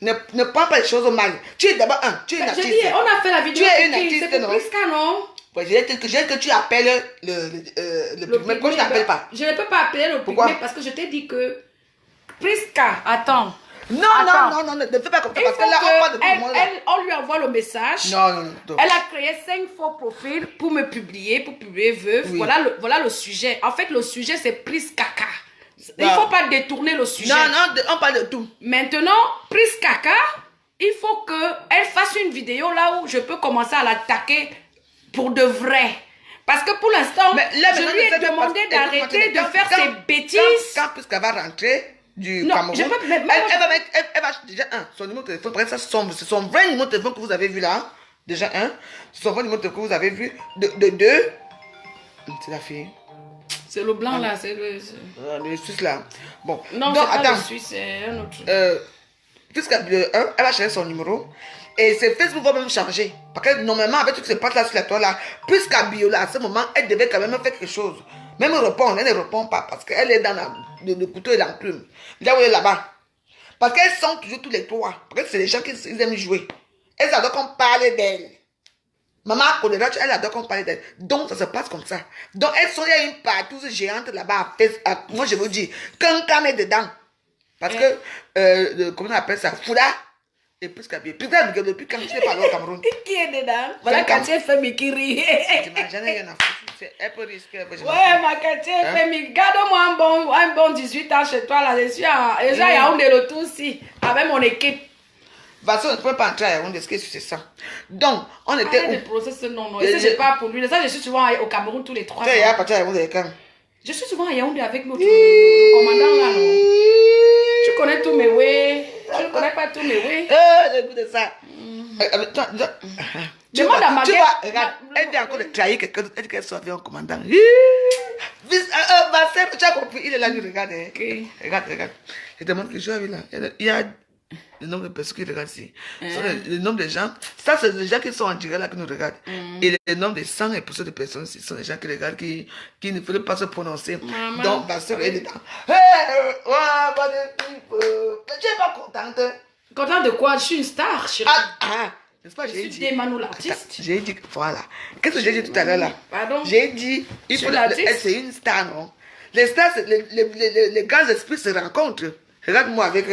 Ne prends pas les choses au mal. Tu es d'abord tu es une artiste. On a fait la vidéo. Tu es une artiste, c'est pour Priska, non? Ouais, j'ai dit que tu appelles le pygmée. Pourquoi je n'appelle pas? Je ne peux pas appeler le pygmée parce que je t'ai dit que Priska, attends. Non, ne fais pas comme ça parce que là, on parle de tout le monde. On lui envoie le message. Non. Elle a créé 5 faux profils pour me publier, pour publier veuve. Oui. Voilà le sujet. En fait, le sujet, c'est Priskaka. Il ne faut pas détourner le sujet. Non, on parle de tout. Maintenant, Priskaka, il faut qu'elle fasse une vidéo là où je peux commencer à l'attaquer pour de vrai. Parce que pour l'instant, je lui ai demandé d'arrêter de faire ses bêtises. Quand Priska va rentrer du Cameroun, elle va déjà son numéro de téléphone, c'est son vrai numéro de téléphone que vous avez vu là. Déjà c'est son vrai numéro de téléphone que vous avez vu. De deux, c'est la fille. C'est le blanc là, c'est le... Le Suisse là. Bon. Non, donc, c'est pas attends. le Suisse, c'est un autre. Puisqu'elle va changer son numéro. Et c'est Facebook va même changer. Parce que normalement, avec tout ce qui se passe là sur la toile là, puisqu'à Biola, à ce moment, elle devait quand même faire quelque chose. Même répondre, elle ne répond pas parce qu'elle est dans le couteau et l'enclume. Là où elle est là-bas. Parce qu'elles sont toujours tous les trois. Parce que c'est les gens qui aiment jouer. Elles adorent qu'on parle d'elle. Maman choléra, elle adore qu'on parle d'elle. Donc ça se passe comme ça. Donc elles sont, il y a une partouze géante là-bas. Moi je vous dis, qu'un can est dedans. Parce que, comment on appelle ça, Fouda. Et plus qu'à pied. Putain, depuis quand tu es parlé au Cameroun. Qui est dedans? Voilà Katia Femi qui rit. J'en ai rien à foutre. Elle peut risquer. Ouais, ma Katia Femi, garde-moi un bon 18 ans chez toi là. Je suis à Yaoundé le tout aussi. Avec mon équipe. Parce qu'on ne peut pas entrer à Yaoundé, c'est ça. Donc, on était. Arrête de processer, non. Et ça, je parle pour lui. Ça, je suis souvent au Cameroun tous les 3 ans. Tu es parti à Yaoundé quand? Je suis souvent à Yaoundé avec notre le commandant là, non? Tu connais tous mes way. Tu ne connais pas tous mes way. Le goût de ça. Demande à ma tu vois, regarde, elle vient encore de trahir quelqu'un d'autre. Elle dit qu'elle soit avec un commandant. Ma sœur, tu as compris, il est là, il regarde. Regarde. Je te montre que je suis avec là. Il y a le nombre de personnes qui regardent ici. Le nombre de gens. Ça, c'est les gens qui sont en direct là qui nous regardent. Et le nombre de 100 et de personnes ici sont les gens qui regardent, qui ne veulent pas se prononcer. Maman. Donc, ma soeur est dedans. Tu n'es pas contente? Contente de quoi? Je suis une star, chérie. N'est-ce pas, Je j'ai suis dit. Desmanou l'artiste. J'ai dit, voilà. Qu'est-ce que j'ai dit tout à l'heure là? Pardon? J'ai dit, il faut c'est une star, non? Les stars, les grands esprits se rencontrent. Regarde-moi avec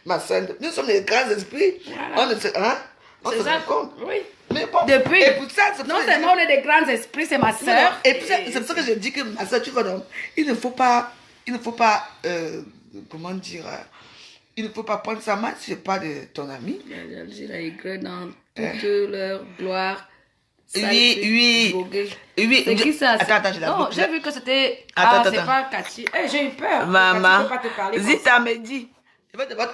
ma soeur. Nous sommes les grands esprits. Voilà. On se rencontre. Oui. Mais bon, Depuis. et pour ça, Non seulement on est des grands esprits, c'est ma soeur. Et puis c'est pour ça que je dis que ma soeur, tu vois, donc, il ne faut pas, comment dire, il ne faut pas prendre sa main si je pas de ton ami. J'ai la Y dans toute leur gloire. Oui. C'est qui ça? Attends, je la Non, boucle. j'ai vu que c'était... Attends. c'est pas Cathy. J'ai eu peur. Maman, Cathy peut pas te parler comme Zita me dit,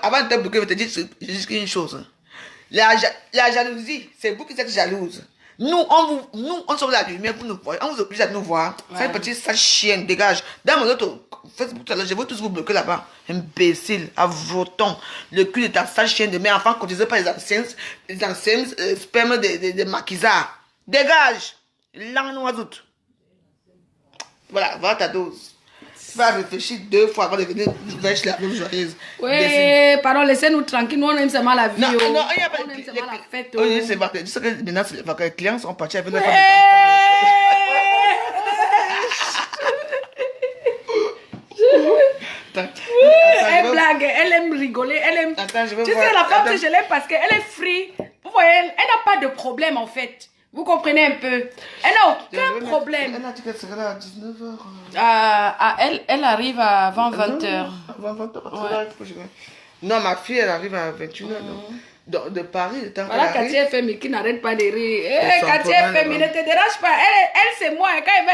avant de te bloquer, je vais te dire juste une chose. La jalousie, c'est vous qui êtes jalouse. Nous, on sort de la lumière, vous nous voyez, on vous oblige à nous voir. Cette petite sale chienne, dégage. Dans mon autre Facebook, je vais tous vous bloquer là-bas. Imbécile, à voton. Le cul de ta sale chienne de mère, enfant cotisé par les anciens spermes de maquisards. Dégage. Langue noisoute. Voilà ta dose. Tu vas réfléchir 2 fois avant de venir vers la même joyeuse. Oui, pardon, laissez-nous tranquilles. Nous, on aime seulement la vie. Non, On il n'y a pas aime seulement la fête. Oui, c'est vrai. Tu sais que maintenant, les clients sont partis avec les Ouais. femmes. Elle blague, elle aime rigoler, elle aime... Attends, je vais tu voir. sais, la femme Attends. que je l'aime parce qu'elle est free. Vous voyez, elle n'a pas de problème en fait. Vous comprenez un peu. Elle n'a aucun problème. Elle a dit qu'elle serait là à 19h. Elle arrive avant 20h. Avant 20h. Non, ma fille, elle arrive à 21h. De Paris, le temps Voilà qu'elle Cathy arrive. FM qui n'arrête pas de rire. Son Cathy programme, FM, ne te dérange pas. Elle c'est moi. Quand elle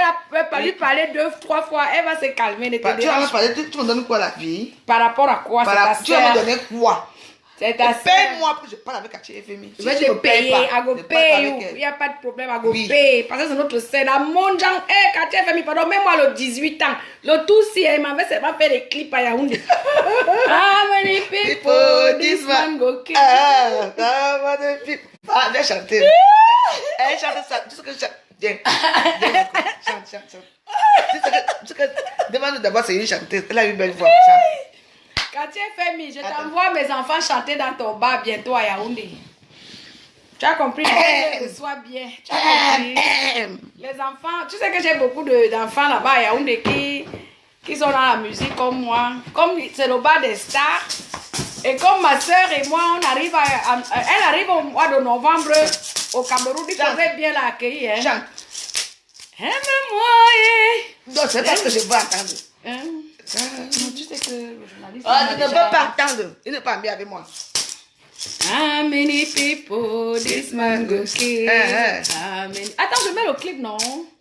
va lui parler 2-3 fois, elle va se calmer. Ne te Tu vas dérange me pas. parler, tu me donnes quoi la vie? Par rapport à quoi? C'est ta Tu vas me sœur. donner quoi? C'est ta sœur. Paye-moi pour que je parle avec Cathy FMI. Je vais te payer, I go pay you. Il n'y a pas de problème, I go pay. Parce que c'est notre scène. À mon genre, Cathy FM, pardon, mets-moi le 18 ans. Le tout si elle m'avait seulement fait des clips à Yaoundé. How many people this man go kill? Viens chanter. Elle chante ça. Tu sais que je chante. Viens. Chante. Tu sais que demande d'abord, c'est une chanteuse. Elle a une belle voix. Chante. Cathy FM, je t'envoie mes enfants chanter dans ton bar bientôt à Yaoundé. Tu as compris? Sois bien. Tu as compris? Les enfants, tu sais que j'ai beaucoup d'enfants là-bas à Yaoundé qui sont dans la musique comme moi. Comme c'est le bar des stars. Et comme ma soeur et moi, on arrive elle arrive au mois de novembre au Cameroun. Il faudrait bien l'accueillir. Hein? Chante. Aime-moi. Non, c'est pas ce que je veux attendre. Hein? Non, tu sais que le journaliste... Je ne veux pas attendre. Il n'est pas bien avec moi. How many people this man go kill? Attends, je mets le clip, non?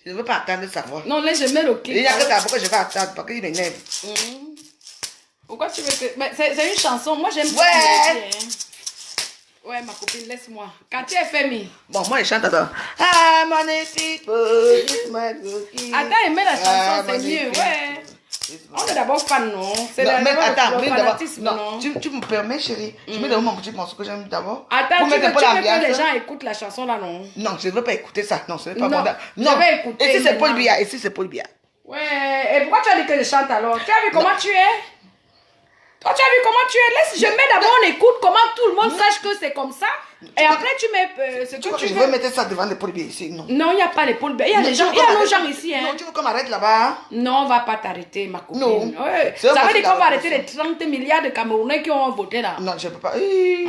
Je ne veux pas attendre de savoir. Non, là, je mets le clip. Il n'y a que ça pourquoi je vais attendre, parce qu'il m'énerve. Pourquoi tu veux que... Mais c'est une chanson, moi j'aime Ouais. Ouais, ma copine, laisse-moi. Quartier FMI. Bon, moi, je chante, attends. Ah, mon équipe, Attends, aimer la chanson, c'est mieux, ouais. On est d'abord fan, non? C'est d'abord attends, le fanatisme, non. Tu me permets, chérie? Je mets d'abord mon petit morceau que j'aime d'abord. Attends, tu veux que les gens écoutent la chanson là, non? Non, je ne veux pas écouter ça. Non, ce n'est pas bon. Non, je vais écouter. Et si c'est Paul Biya? Et si c'est Paul Biya? Ouais, et pourquoi tu as dit que je chante alors? Tu as vu comment tu es? Toi, tu as vu comment tu es? Laisse, je mets d'abord, on écoute comment tout le monde sache que c'est comme ça. Et après, tu mets ce que tu veux. Je veux. veux mettre ça devant les Paul Biya ici, non? Non, il n'y a pas les Paul Biya. Il y a les gens, il y a nos gens ici. Hein. Non, tu veux qu'on m'arrête là-bas? Non, on ne va pas t'arrêter, ma copine. Non. Ouais. Ça veut dire qu'on va arrêter les 30 milliards de Camerounais qui ont voté là. Non, je ne peux pas.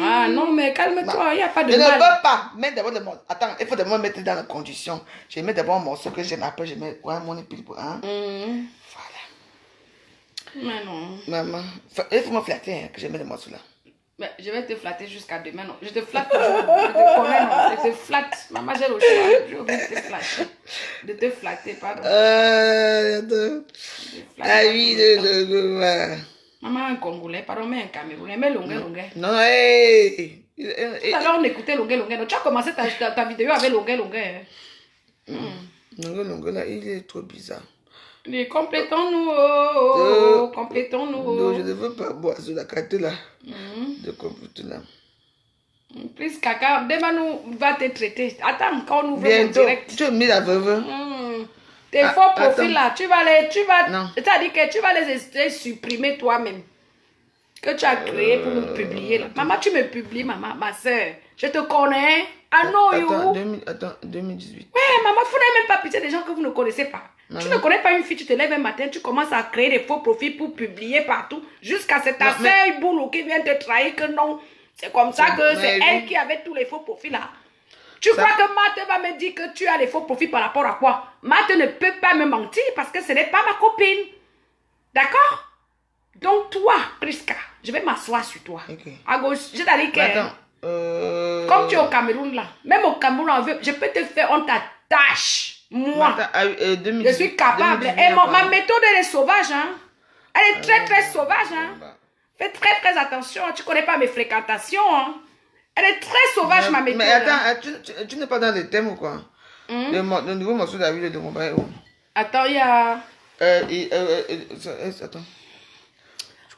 Ah non, mais calme-toi, il n'y a pas de mal. Je ne veux pas mettre d'abord le morceau. Attends, il faut d'abord mettre dans les conditions. Je mets d'abord un morceau que j'aime. Après, je mets mon épice. Hein? Mais non. Maman, il faut me flatter hein, que je mets le morceau là. Mais je vais te flatter jusqu'à demain, non. Je te flatte toujours. Je te connais, non. Je te flatte. Maman, j'ai le choix. J'ai oublié de te flatter. De te flatter, pardon. Ah oui, Maman, un Congolais, pardon, mais un Camerounais. Mais longuet. Non, Tout à l'heure, on écoutait longuet. Tu as commencé ta vidéo avec longuet. Longuet, là, il est trop bizarre. Complétons-nous, complétons-nous. Non, je ne veux pas boire sur la carte là. De computer là. Plus caca, demain nous va te traiter. Attends, quand on ouvre mon direct. Tu as mis la veuve. Tes faux profils là, tu vas Non. C'est-à-dire que tu vas les supprimer toi-même. Que tu as créé pour nous publier là. Maman, tu me publies, maman, ma soeur. Je te connais. I know you. Attends, 2018. Ouais, maman, vous n'avez même pas pitié des gens que vous ne connaissez pas. Maman. Tu ne connais pas une fille, tu te lèves un matin, tu commences à créer des faux profils pour publier partout. Jusqu'à cette affaire boulot qui vient te trahir que non. C'est comme ça que c'est elle qui avait tous les faux profils là. Tu crois que Marthe va me dire que tu as les faux profils par rapport à quoi? Marthe ne peut pas me mentir parce que ce n'est pas ma copine. D'accord? Donc toi, Priska, je vais m'asseoir sur toi. Okay. À gauche, je t'ai dit que... Comme tu es au Cameroun là, même au Cameroun, je peux te faire, on t'attache. Moi, je suis capable. Et ma méthode, elle est sauvage. Hein? Elle est très sauvage. Hein? Fais très attention. Tu ne connais pas mes fréquentations. Hein? Elle est très sauvage, ma méthode. Mais attends, tu n'es pas dans les thèmes ou quoi? Le nouveau morceau d'Avis de Mobile. Attends, il y a... Attends.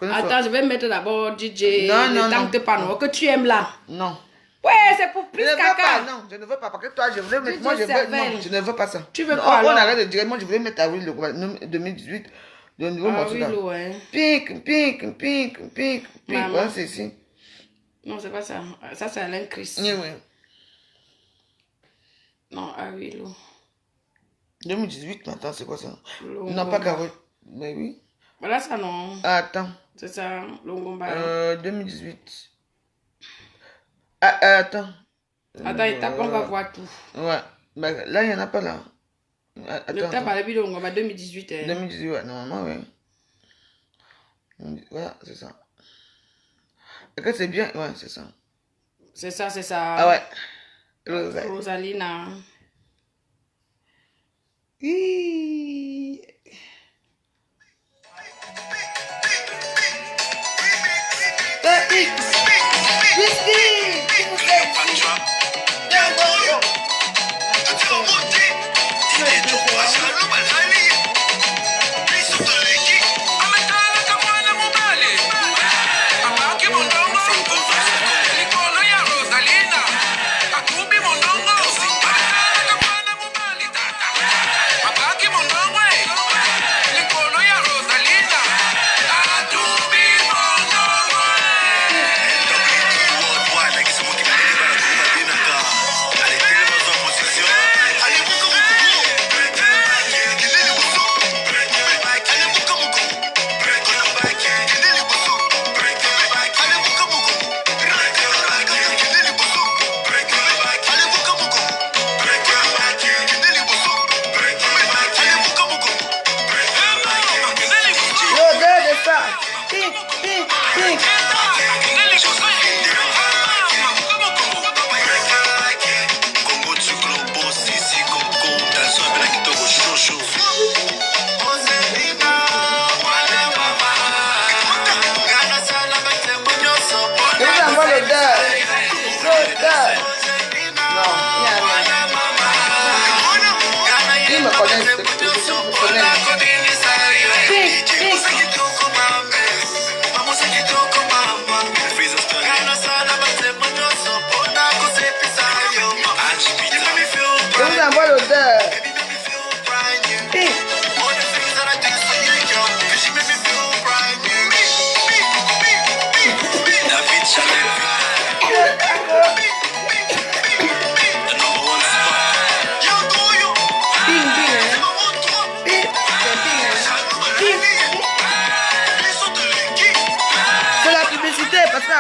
Attends, je vais mettre d'abord DJ. Non. Que tu aimes là. Non. Ouais, c'est pour plus caca. Non, je ne veux pas. Parce que toi, je voulais mettre... Moi, je ne veux pas ça. Tu veux quoi alors? On arrête de dire. Moi, je voulais mettre Avis de 2018. Le nouveau morceau là. Ouais. Pink. Ouais, c'est ici. Non, c'est pas ça. Ça, c'est Alain Chris. Oui. Non, Awilo. 2018, attends, c'est quoi ça? Longomba. Non, pas Carotte. Mais oui. Voilà ça, non. Attends. C'est ça, Longomba. 2018. Attends. Attends, il tape, on va voir tout. Ouais. Mais là, il n'y en a pas là. Le tape à la vie de Longomba 2018. 2018, ouais, normalement, oui. Voilà, c'est ça. Et que c'est bien, ouais, c'est ça. C'est ça. Ah ouais. Rosalina.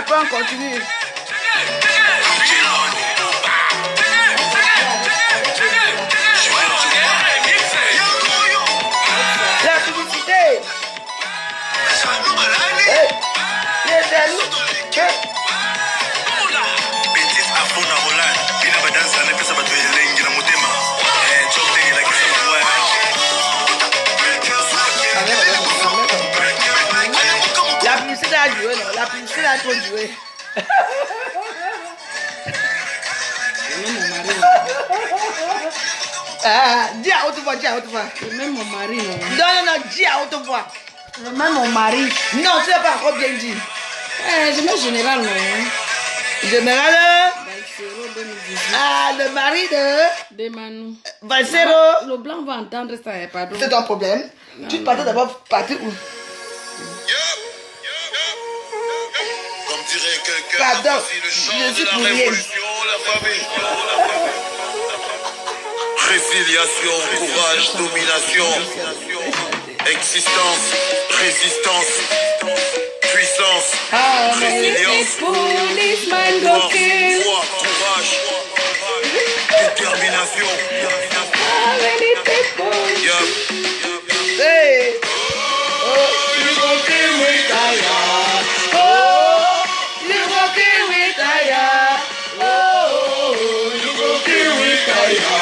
après on continue. La publicité. La publicité a joué, non? La publicité a trop joué. Dis à haute voix, dis à haute voix. Même mon mari, non. Non, dis à haute voix. Même mon mari. Non, tu n'as pas encore bien dit. Je mets général, non. Général. Valsero 2018. Ah, le mari de Manu. Valsero. Le blanc va entendre ça, pardon. C'est ton problème. Non, Tu partais d'abord partir où? Comme dirait quelqu'un, Pardon, le chant je suis de la pour rien. révolution, la famille. Résiliation, courage, domination, existence, résistance, puissance, résilience, policeman force, go kill. foi, courage, détermination. How many people? Hey. You go kill me, Taya. Oh, you go kill me, Taya. Oh, you go kill me, Taya.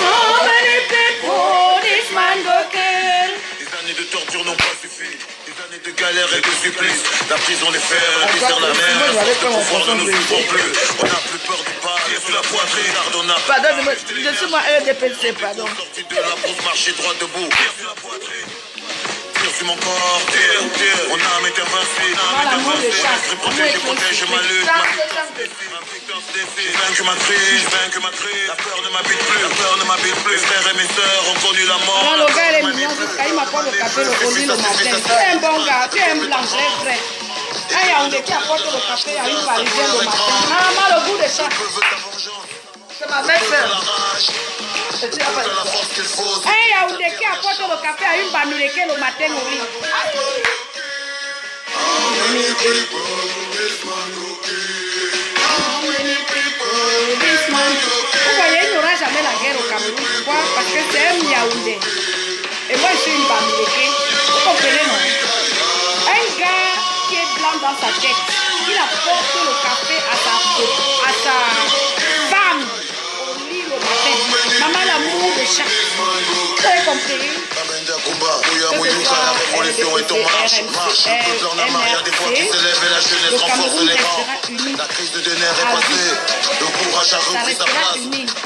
How many people this man go kill? Les années de torture n'ont pas suffi. Les années de galère et de supplice. La prison, les fers, les misère, la mer. La force de pouvoir ne nous souffre plus. On n'a plus peur du pas. Sur la poitrine, on n'a pas. Pardon, je suis moi RDPC, pardon. Sorti de la brousse, marcher droit debout. Sur la poitrine. Tire sur mon corps, tire. Mon âme est invincible. Je protège ma lutte. J'ai vaincu ma crise. La peur ne m'habite plus. Mes frères et mes sœurs ont connu la mort. Non, le gars, il est mignon jusqu'à il m'apporte le café le lit le matin. Tu es un bon gars, tu es un blanc très frais. Un Yaoundé qui apporte le café à une Parisienne le matin. Ah, mal au goût de ça. C'est ma belle sœur. Un Yaoundé qui apporte le café à une Banouleke le matin au lit. Vous voyez, il n'y aura jamais la guerre au Cameroun. Pourquoi? Parce que c'est un Yaoundé. Et moi, je suis une Banouleke. Vous comprenez, non? Un gars qui est blanc dans sa tête, il apporte le café à sa femme au lit le matin. Maman, l'amour de chaque. Vous avez compris? La révolution est en marche. Le peuple en a marre, il y a des voix qui s'élèvent et la jeunesse renforce les rangs. La crise de nerfs est passée. Le courage a repris sa place.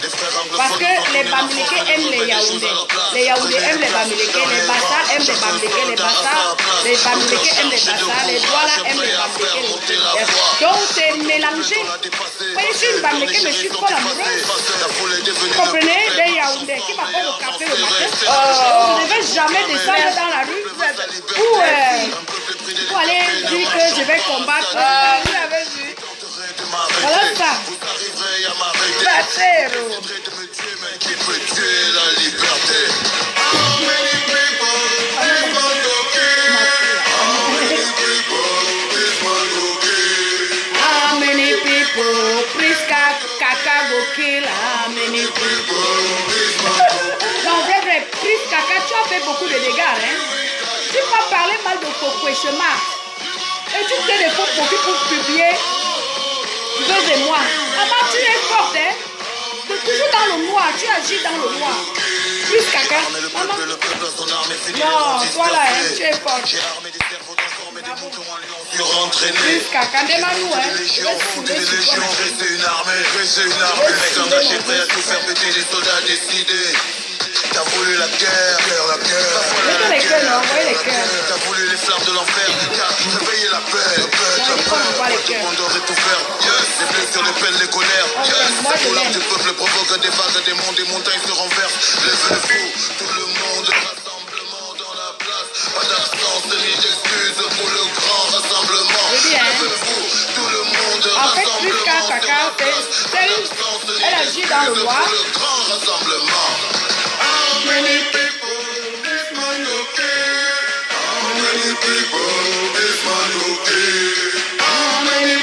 Les frères Parce anglophones que les Bamileke aiment les Yaoundés. Les Yaoundés aiment les Bamileke. Les Bassa aiment les Bamileke. Les Bassa, les Bamileke aiment les Bassa. Les Douala aiment les Bamileke. Donc c'est mélangé. Moi je suis une Bamileke, mais je suis pas l'amoureuse. Vous comprenez? Des Yaoundés qui m'apportent le café le matin. Je ne vais jamais descendre dans la rue pour aller dire que je vais combattre. Vous l'avez vu? Voilà ça. Valsero. qui peut tuer la liberté. How many people? Please Kaka go kill. How many people? Non, c'est vrai, Prince Kaka, tu as fait beaucoup de dégâts, hein? Tu peux parler mal de Kokweshema. Et tu fais des faux profits pour publier deux et moi. Maman, tu es forte, hein? Tu es toujours dans le noir, tu agis dans le noir. Prince Kaka, maman. Non, toi là, hein, tu es forte. Prince Kaka, demande-nous, hein? Je vais soulever sur toi. C'est une armée, mec engagé prêt à tout faire péter les soldats décidés. T'as voulu la guerre. Mettez les cœurs, non, envoyez les cœurs. T'as voulu les flammes de l'enfer. T'as réveillé la paix. Non, il faut pas les cœurs. On aurait tout faire. Les blessures, les peines, les colères. Moi, je Pour l'aime. du peuple provoque des vagues, des monts, des montagnes se renversent. Lève le fou, tout le monde. Rassemblement dans la place. Pas d'absence ni d'excuses pour le grand rassemblement. Je dis, hein. Lève le fou, tout le monde. En fait, Prince Kaka, elle agit dans le noir. Pour le grand rassemblement. Many people, this man okay. How many people, this man okay. How many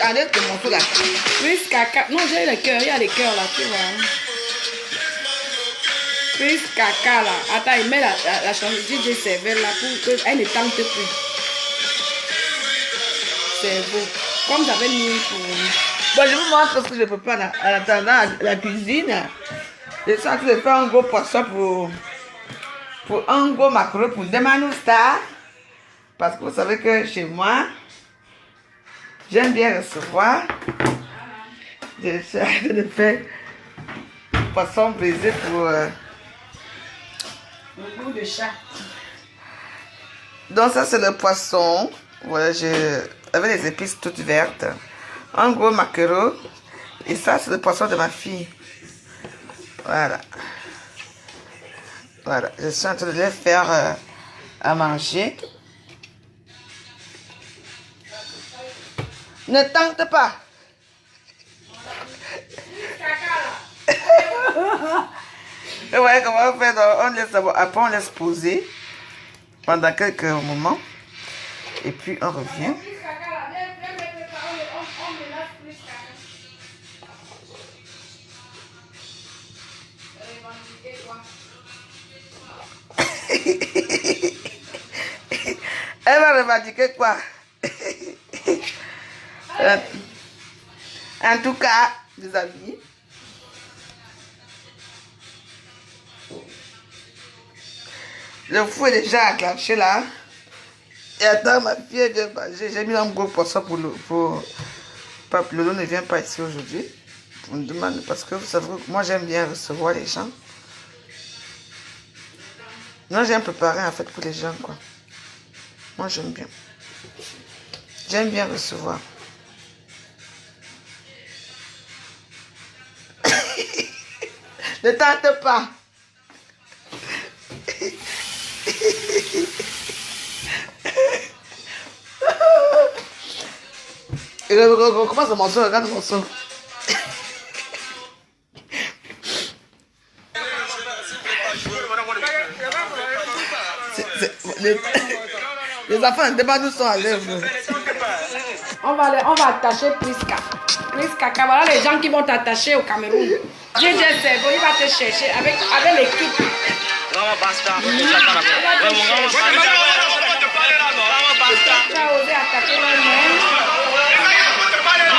enlève tes morceaux là. Prise caca. Non, j'ai les cœurs. Il y a les cœurs là, tu vois. Prise caca là. Attends, il met la chanson DJ Cervelle là pour qu'elle ne tente plus. C'est beau. Comme j'avais mis pour... Bon, je vous montre ce que je prépare en attendant la cuisine. Je suis en train de faire un gros poisson pour un gros maquereau pour Demanou Star. Parce que vous savez que chez moi, j'aime bien recevoir. Je suis en train de faire poisson brisé pour... Le goût de chat. Donc ça c'est le poisson. Voilà, avec les épices toutes vertes. Un gros maquereau. Et ça c'est le poisson de ma fille. Voilà. Voilà. Je suis en train de les faire à manger. Ne tente pas. Et voilà comment on fait. On laisse d'abord. Après on laisse poser pendant quelques moments. Et puis on revient. Elle va revendiquer quoi? En tout cas, les amis, le fou est déjà enclenché là. Et attends, ma fille vient manger. J'ai mis un gros poisson pour le... Pape Lolo ne vient pas ici aujourd'hui. On me demande parce que vous savez que moi j'aime bien recevoir les gens. Non, j'aime préparer en fait pour les gens quoi. Moi j'aime bien. J'aime bien recevoir. Ne tente pas. Comment ce morceau? Regarde le morceau. Les enfants de nous sont à l'œuvre. On va attacher Priska. Priska, voilà les gens qui vont t'attacher au Cameroun. DJ Cerveau, il va te chercher avec l'équipe. Tu as osé attaquer leur mère.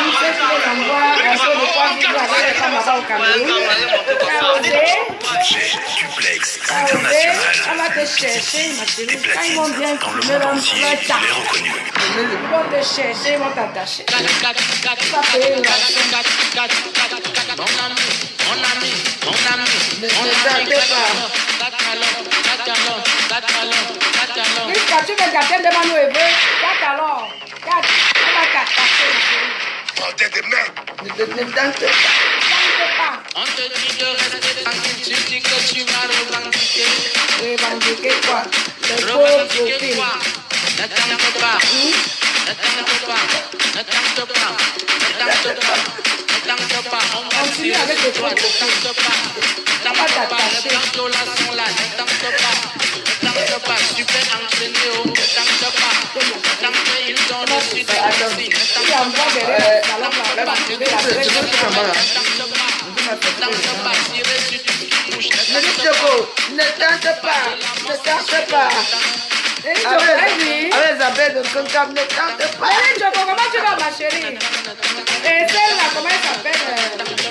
Tu sais qu'ils les envoient un peu de quoi vivre avec les femmes là-bas au Cameroun. Tu as osé. On va te chercher, ma chérie. Quand ils vont bien filmer leur chat. Ils vont te chercher, ils vont t'attacher. Tu vas payer le Priska, tu veux gâter de Manu et veut? Gâte alors. Gâte. On va t'attacher, ma chérie. Ne tente pas. On te dit de rester tranquille, tu dis que tu vas revendiquer. Revendiquer quoi? Le pauvre Revendiquer profil. quoi? Ne tente pas. Ne tente pas. Ne tente pas. Ne tente pas. Ne tente pas. On va Continue tirer avec sur le toi. Ne pauvre profil. tente pas. Ne tente pas. Les plantos là sont là. Ne tente pas. Ne tente pas. Super entraîné. Ne tente pas. Ne tente pas. Ils sont dessus. Ne tente Il envoie derrière le salon là, on va trouver la vraie chose. Ne tente pas. Ne tente pas. Avec les abeilles de Concam, ne tente pas. Comment tu vas, ma chérie? Et celle-là, comment elle s'appelle?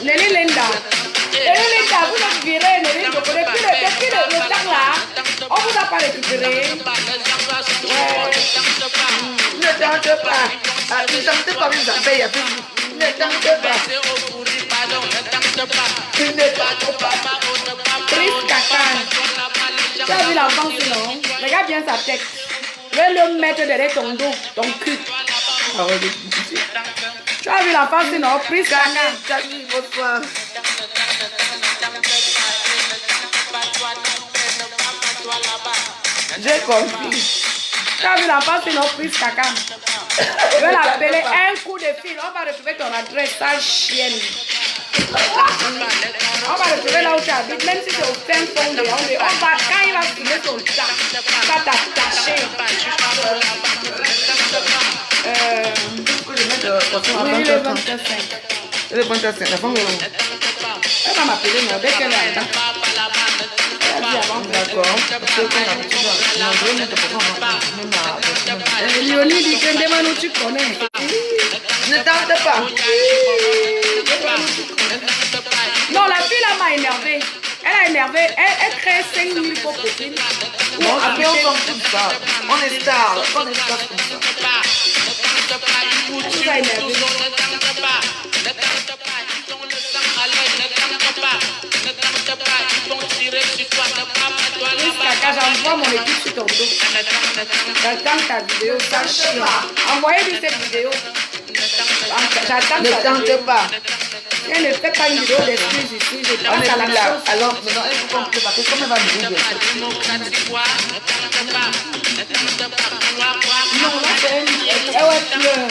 Nelly Linda. Nelly Linda, vous êtes viré, Nelly Joko. Depuis le temps là, on vous a pas récupéré. Ne tente pas. Ne tente pas les abeilles. Ne tente pas. Ne tente pas. Priska. Tu as vu l'enfant sinon? Regarde bien sa tête. Je vais le mettre derrière ton dos, ton cul. Tu as vu l'enfant sinon? Priska. Bonsoir. J'ai compris. Tu as vu l'enfant sinon? Priska. Je vais l'appeler un coup de fil. On va retrouver ton adresse, sale chienne. On va retrouver là où tu habites, même si c'est au fin fond de Yaoundé. Quand il va filmer ton chat, il va t'attacher. de mettre poisson à Oui, 20h30. le 25. Et le 25, la femme est où? Elle va m'appeler, non, dès qu'elle est là. Elle a dit avant. D'accord. Parce que quand on a besoin, on doit mettre le poisson à 20h. Léonie dit que Ndemano, tu connais. Ne tente pas. Non, la fille là m'a énervé. Elle a énervé. Elle crée 5000 faux profils. Bon, après on s'en fout de ça. On est star. On est star comme ça. Tout va énerver. Kaka, j'envoie mon équipe sur ton dos. J'attends ta vidéo, ça chie. Envoyez-lui cette vidéo. J'attends Ne ta vidéo. tente pas. Elle ne fait pas une vidéo d'excuse ici. Je On passe est à la plus là. chose. Alors, maintenant, il faut qu'on parce que comme elle va nous dire. Non, là, c'est une... Elle pleure.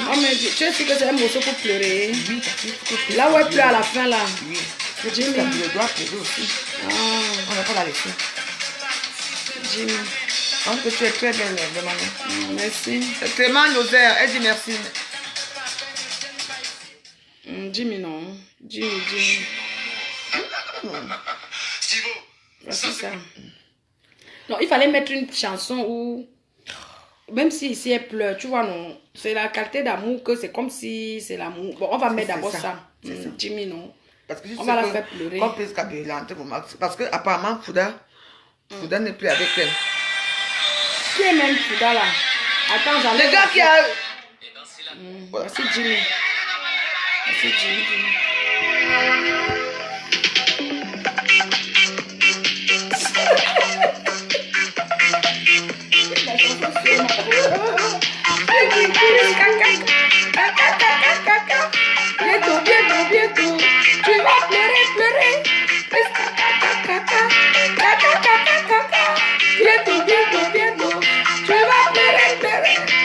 Oh, mais tu sais que c'est un morceau pour pleurer. Là où elle pleure à la fin, là. Oui. Jimmy. Le doigt pleurer aussi. Ah, On n'a pas la laisser. Jimmy. Je pense que tu es très belle, Maman. Merci. Clément Nosaire, elle dit merci. Jimmy, non. Jimmy. Voici ça. Non, il fallait mettre une chanson où, même si ici elle pleure, tu vois, non, c'est la qualité d'amour que c'est comme si c'est l'amour. Bon, on va mettre d'abord ça. Jimmy, non. Parce que je On sais va la que faire pleurer. qu'on puisse cabelante pour Max. Parce que apparemment Fouda n'est plus avec elle. Qui est même Fouda là? Attends, j'en ai. Le gars qui a... Voici Jimmy. Voici Jimmy.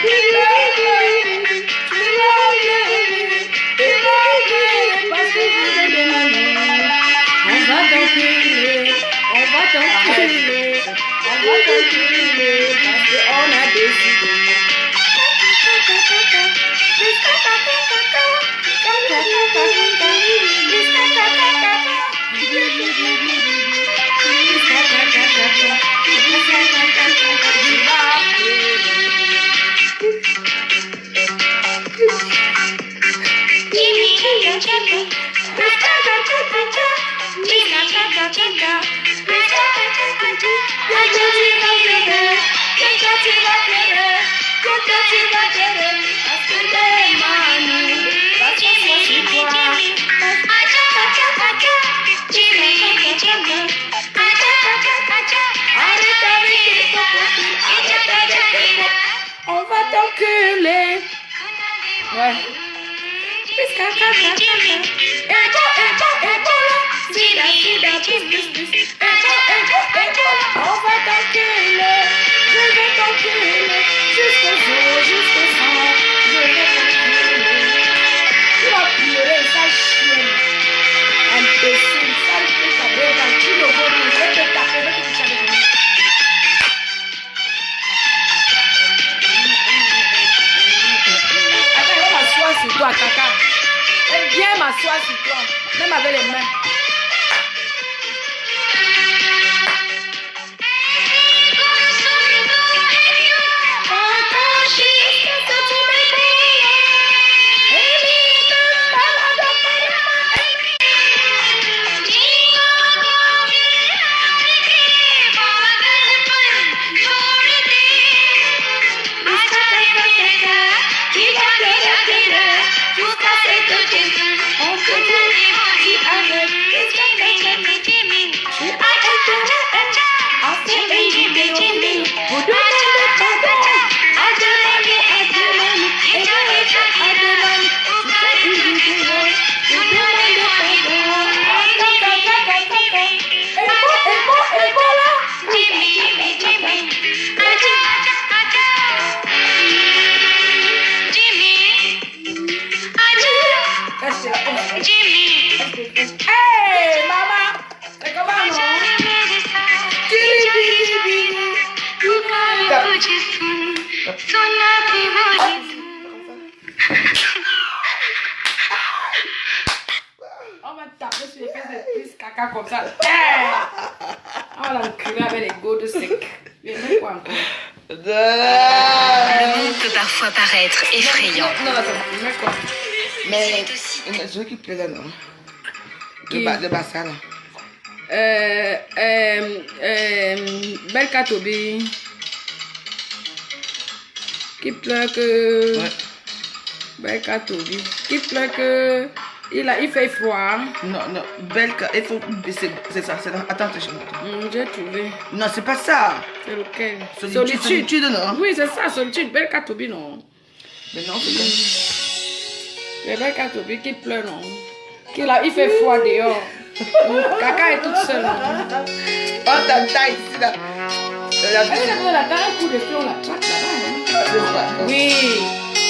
Bientôt, tu vas pleurer. Bientôt, tu vas pleurer. Parce que je vais demander. On va t'enculer. Parce qu'on a décidé. On va t'enculer. Ouais. On va t'enculer. Je vais t'enculer. Jusqu'au jour, jusqu'au sang. Je vais t'enculer. Tu vas pleurer, sale chienne. Imbécile, sale putain, regarde, tu le vois, je vais te taper, je vais te toucher avec moi. Attends, elle va m'asseoir sur toi, Kaka. Elle vient m'asseoir sur toi, même avec les mains. Hey! On va taper sur les fesses de plus caca comme ça. On va l'enculer avec les godes secs. Mais même quoi encore? Le monde peut parfois paraître effrayant. Non, attends, mais quoi? Mais celui qui plaît là, non? De Bassa là. Belle Katobi. Qui pleure que. Ouais. Belle Katobi. Qui pleure que. Il fait froid. Non, belle, il faut. C'est ça, c'est là. Attends, je montre. J'ai trouvé. Non, c'est pas ça. C'est lequel? Solitude, non? Oui, c'est ça, solitude. Belle Katobi, non. Mais non, c'est comme. C'est Belle Katobi qui pleure, non. Il fait froid dehors. Caca est toute seule. Oh, t'as ici là. Elle a besoin d'un coup de feu, on la traque là-bas. Oui.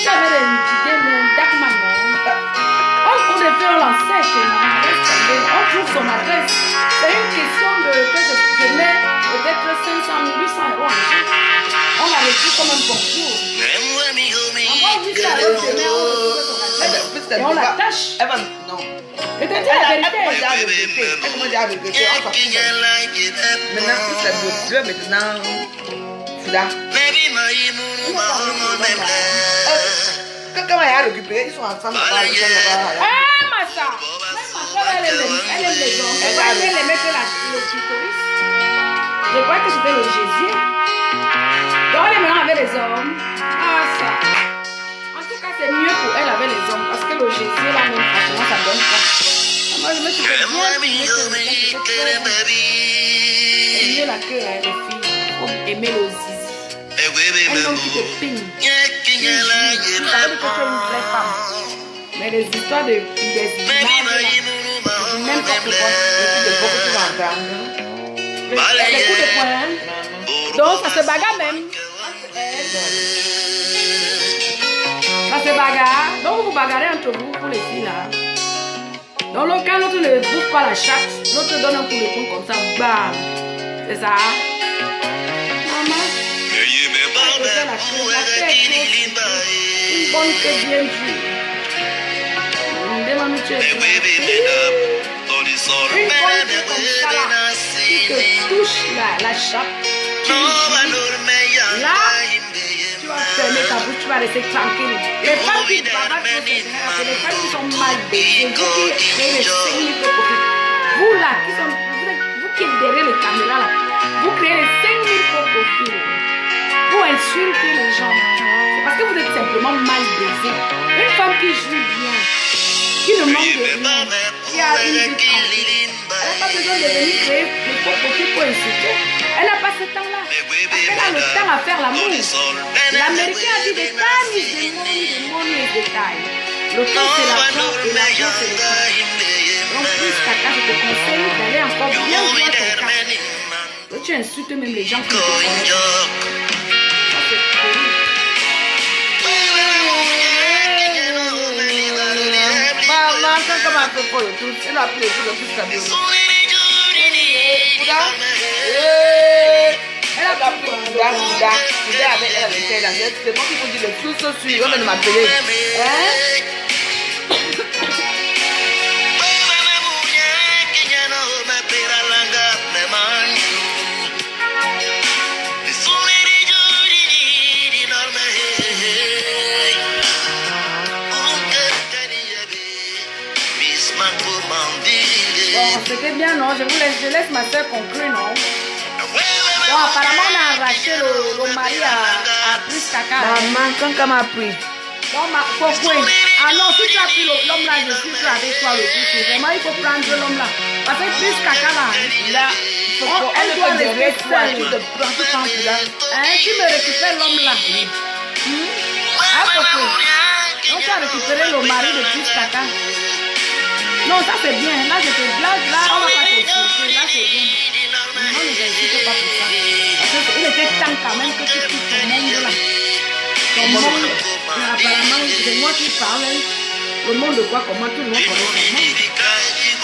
J'avais des Darkman, non? Un coup de feu, on l'enseigne. On trouve son adresse. C'est une question de que je mets peut-être 500 000, 800 euros en échange. On va l'écrire comme un concours. On va ouvrir ça avec des mains, on retrouve son adresse. Et on l'attache. Non. Et t'as dit la vérité. Maintenant, plus la blessure, maintenant. Là. Quand elle a récupéré, ils sont ensemble. Ah, Massa! Même ma soeur, elle aime les hommes. Je crois qu'elle aimait que le clitoris. Je crois que c'était le gésier. Donc, elle est maintenant avec les hommes. Ah, ça. En tout cas, c'est mieux pour elle avec les hommes. Parce que le gésier, là, même, franchement, ça donne pas. Moi, je me suis fait bien. C'est mieux la queue, hein, les filles. Il faut aimer le zizi. Un homme qui te pigne. Ça veut dire que tu es une vraie femme. Mais les histoires de des images, n'importe quoi. Les coups de poing. Donc, ça se bagarre même. Ça se bagarre. Donc, vous vous bagarrez entre vous pour les filles là. Donc, quand l'autre ne bouffe pas la chatte, l'autre donne un coup de poing comme ça. Bam. C'est ça. Maman. Une bonne queue bien dure. Demande-moi tu es une bonne queue comme ça là, qui te touche la chatte. Là, tu vas fermer ta bouche, tu vas rester tranquille. Les femmes qui bavardent, c'est les femmes qui sont mal baisées. Vous qui créez les 5 000 profils. Vous là, vous qui êtes derrière les caméras là, vous créez les 5 000 profils. Pour insulter les gens. C'est parce que vous êtes simplement mal baisé. Une femme qui joue bien, qui ne manque de rien, qui a une vie tranquille, elle n'a pas besoin de venir créer des faux profils pour insulter. Elle n'a pas ce temps-là. Parce qu'elle a le temps à faire l'amour. L'Américain a dit des time is the money is the time. Le temps c'est l'argent et l'argent c'est le temps. Donc plus caca, je te conseille d'aller encore bien voir ton cas. Tu insultes même les gens qui te connaissent. Maman, quand on a fait pour le tout, elle a pris le tout de plus qu'à elle a pris le tout avec elle. C'est moi qui vous dis le tout sur on vient de m'appeler. Bon, c'était bien, non? Je laisse ma soeur conclure, non? Bon, apparemment, on a arraché le mari à plus caca. Maman, quand on m'a pris. Bon, pourquoi? Ah non, si tu as pris l'homme là, je suis plus avec toi le plus. Vraiment, il faut prendre l'homme là. Parce que plus caca là, elle doit rester seule. Tu me récupères l'homme là. Ah, pourquoi? Donc, tu as récupéré le mari de plus caca. Non, ça c'est bien. Là, je te blague. Là, on va pas t'expliquer. Là, c'est bien. Non, ne t'inquiète pas pour ça. Parce qu'il était temps quand même que tu quittes ton monde là. Ton monde. Apparemment, c'est moi qui parle. Le monde de quoi, comment tout le monde connaît son monde.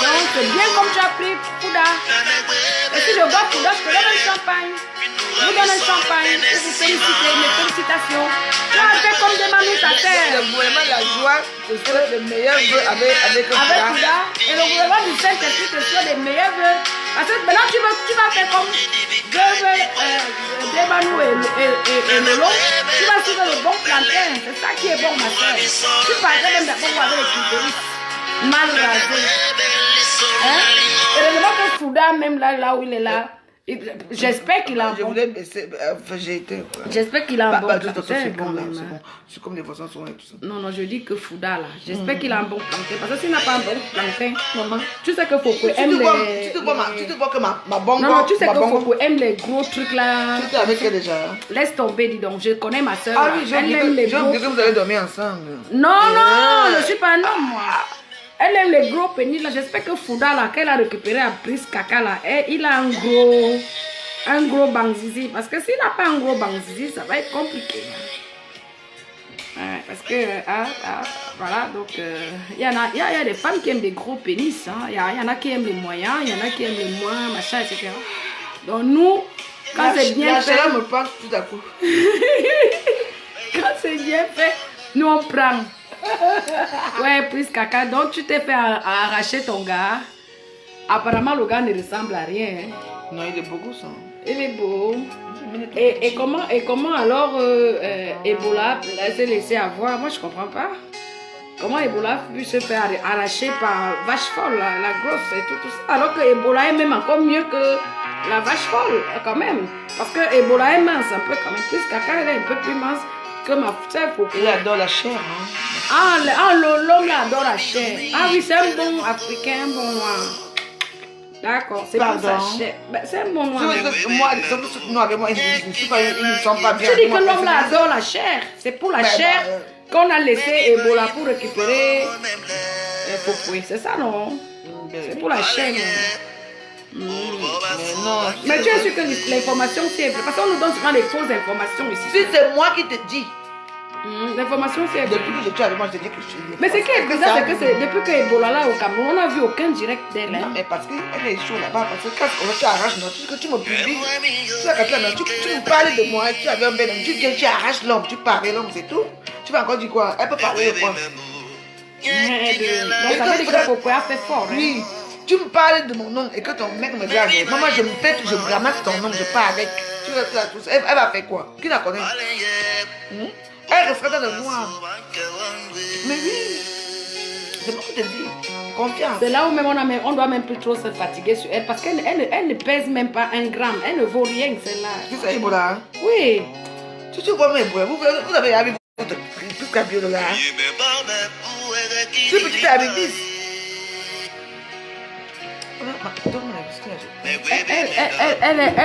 Donc, c'est bien comme tu as pris Fouda. Et si je bois Fouda, je te donne un champagne. vous donne un champagne pour vous féliciter, mes félicitations. Tu as fait comme des mamies ta terre. Le gouvernement de la joie, ce serait le meilleur vœu avec Fouda. Et le gouvernement du Saint-Esprit, ce soit les meilleurs vœux. Parce que maintenant, tu vas faire comme Débanou et Lolo. Tu vas suivre le bon plantain. C'est ça qui est bon, ma soeur. Tu parles même d'abord avec les clitoris mal rasés. Hein? Et le moment que Fouda, même là où il est là, j'espère qu'il a un Je bon. voulais baisser, j'ai été. J'espère qu'il a un bon De toute façon, plantain. c'est bon là, quand même, c'est hein. bon. C'est comme les voisins sont et tout ça. Non, je dis que Fouda là, j'espère qu'il a un bon plantain. Parce que s'il n'a pas un bon plantain, maman, tu sais que Foko aime les. Tu te vois que ma bongo. Non, tu sais que Foko aime les gros trucs là. Tu étais avec elle déjà. Laisse tomber, dis donc. Je connais ma soeur. Ah oui, elle aime les j'ai gros. oublié que vous allez dormir ensemble. Non, je ne suis pas un homme, moi. Elle aime les gros pénis là. J'espère que Fouda là, qu'elle a récupéré à prise caca là, il a un gros bangzizi. Parce que s'il n'a pas un gros bangzizi, ça va être compliqué. Ouais, parce que, voilà, donc, il y a des femmes qui aiment des gros pénis. Il y en a qui aiment les moyens, il y en a qui aiment les moins, machin, etc. Donc, nous, quand c'est bien fait. La me parle tout à coup. Quand c'est bien fait, nous on prend. Ouais, prise caca. Donc, tu t'es fait arracher ton gars. Apparemment, le gars ne ressemble à rien. Non, il est beaucoup ça. Il est beau. Et comment alors Ebola s'est laissé avoir? Moi, je comprends pas. Comment Ebola pu se faire arracher par vache folle, la grosse et tout ça. Alors que Ebola est même encore mieux que la vache folle, quand même. Parce que Ebola est mince un peu quand même. Plus caca, elle est un peu plus mince que ma sœur. Il adore la chair. Hein. Ah, l'homme là adore la chair. Ah oui, c'est un bon africain, un bon noir. D'accord, c'est pour sa chair. Ben, c'est un bon noir. Moi, avec moi, ils ne sont pas bien. Tu dis que l'homme là adore la chair. C'est pour la chair qu'on a laissé Ebola pour récupérer Fopoué. C'est ça, non? C'est pour la chair, non? Mais tu es sûr que l'information c'est vrai? Parce qu'on nous donne souvent des fausses informations ici. Si c'est moi qui te dis. L'information c'est vrai. Depuis que je suis avec moi, je te dis que je suis. Mais c'est qui est bizarre, c'est que depuis que Ebola là au Cameroun, on n'a vu aucun direct d'elle. Non, mais parce qu'elle est chaude là-bas. Parce que quand tu arraches notre truc, que tu me publies, tu me parles de moi, tu avais un bel homme, tu viens, tu arraches l'homme, tu parles l'homme, c'est tout. Tu vas encore dire quoi? Elle peut parler de quoi? Donc ça veut dire que Fopoué a fait fort. Oui. Tu me parles de mon nom et que ton mec me dit, maman, je me fais, je ramasse ton nom, je pars avec. Tu restes là, tout ça. Elle va faire quoi? Qui la connaît? Elle restera dans le noir. Mais oui. C'est pour te dire. Confiance. C'est là où même on doit même plus trop se fatiguer sur elle parce qu'elle ne pèse même pas 1 gramme. Elle ne vaut rien, celle-là. C'est ça, Ebola? Oui. Tu vois, mes bois, vous avez avec votre plus qu'à là. Ce petit fait avec 10.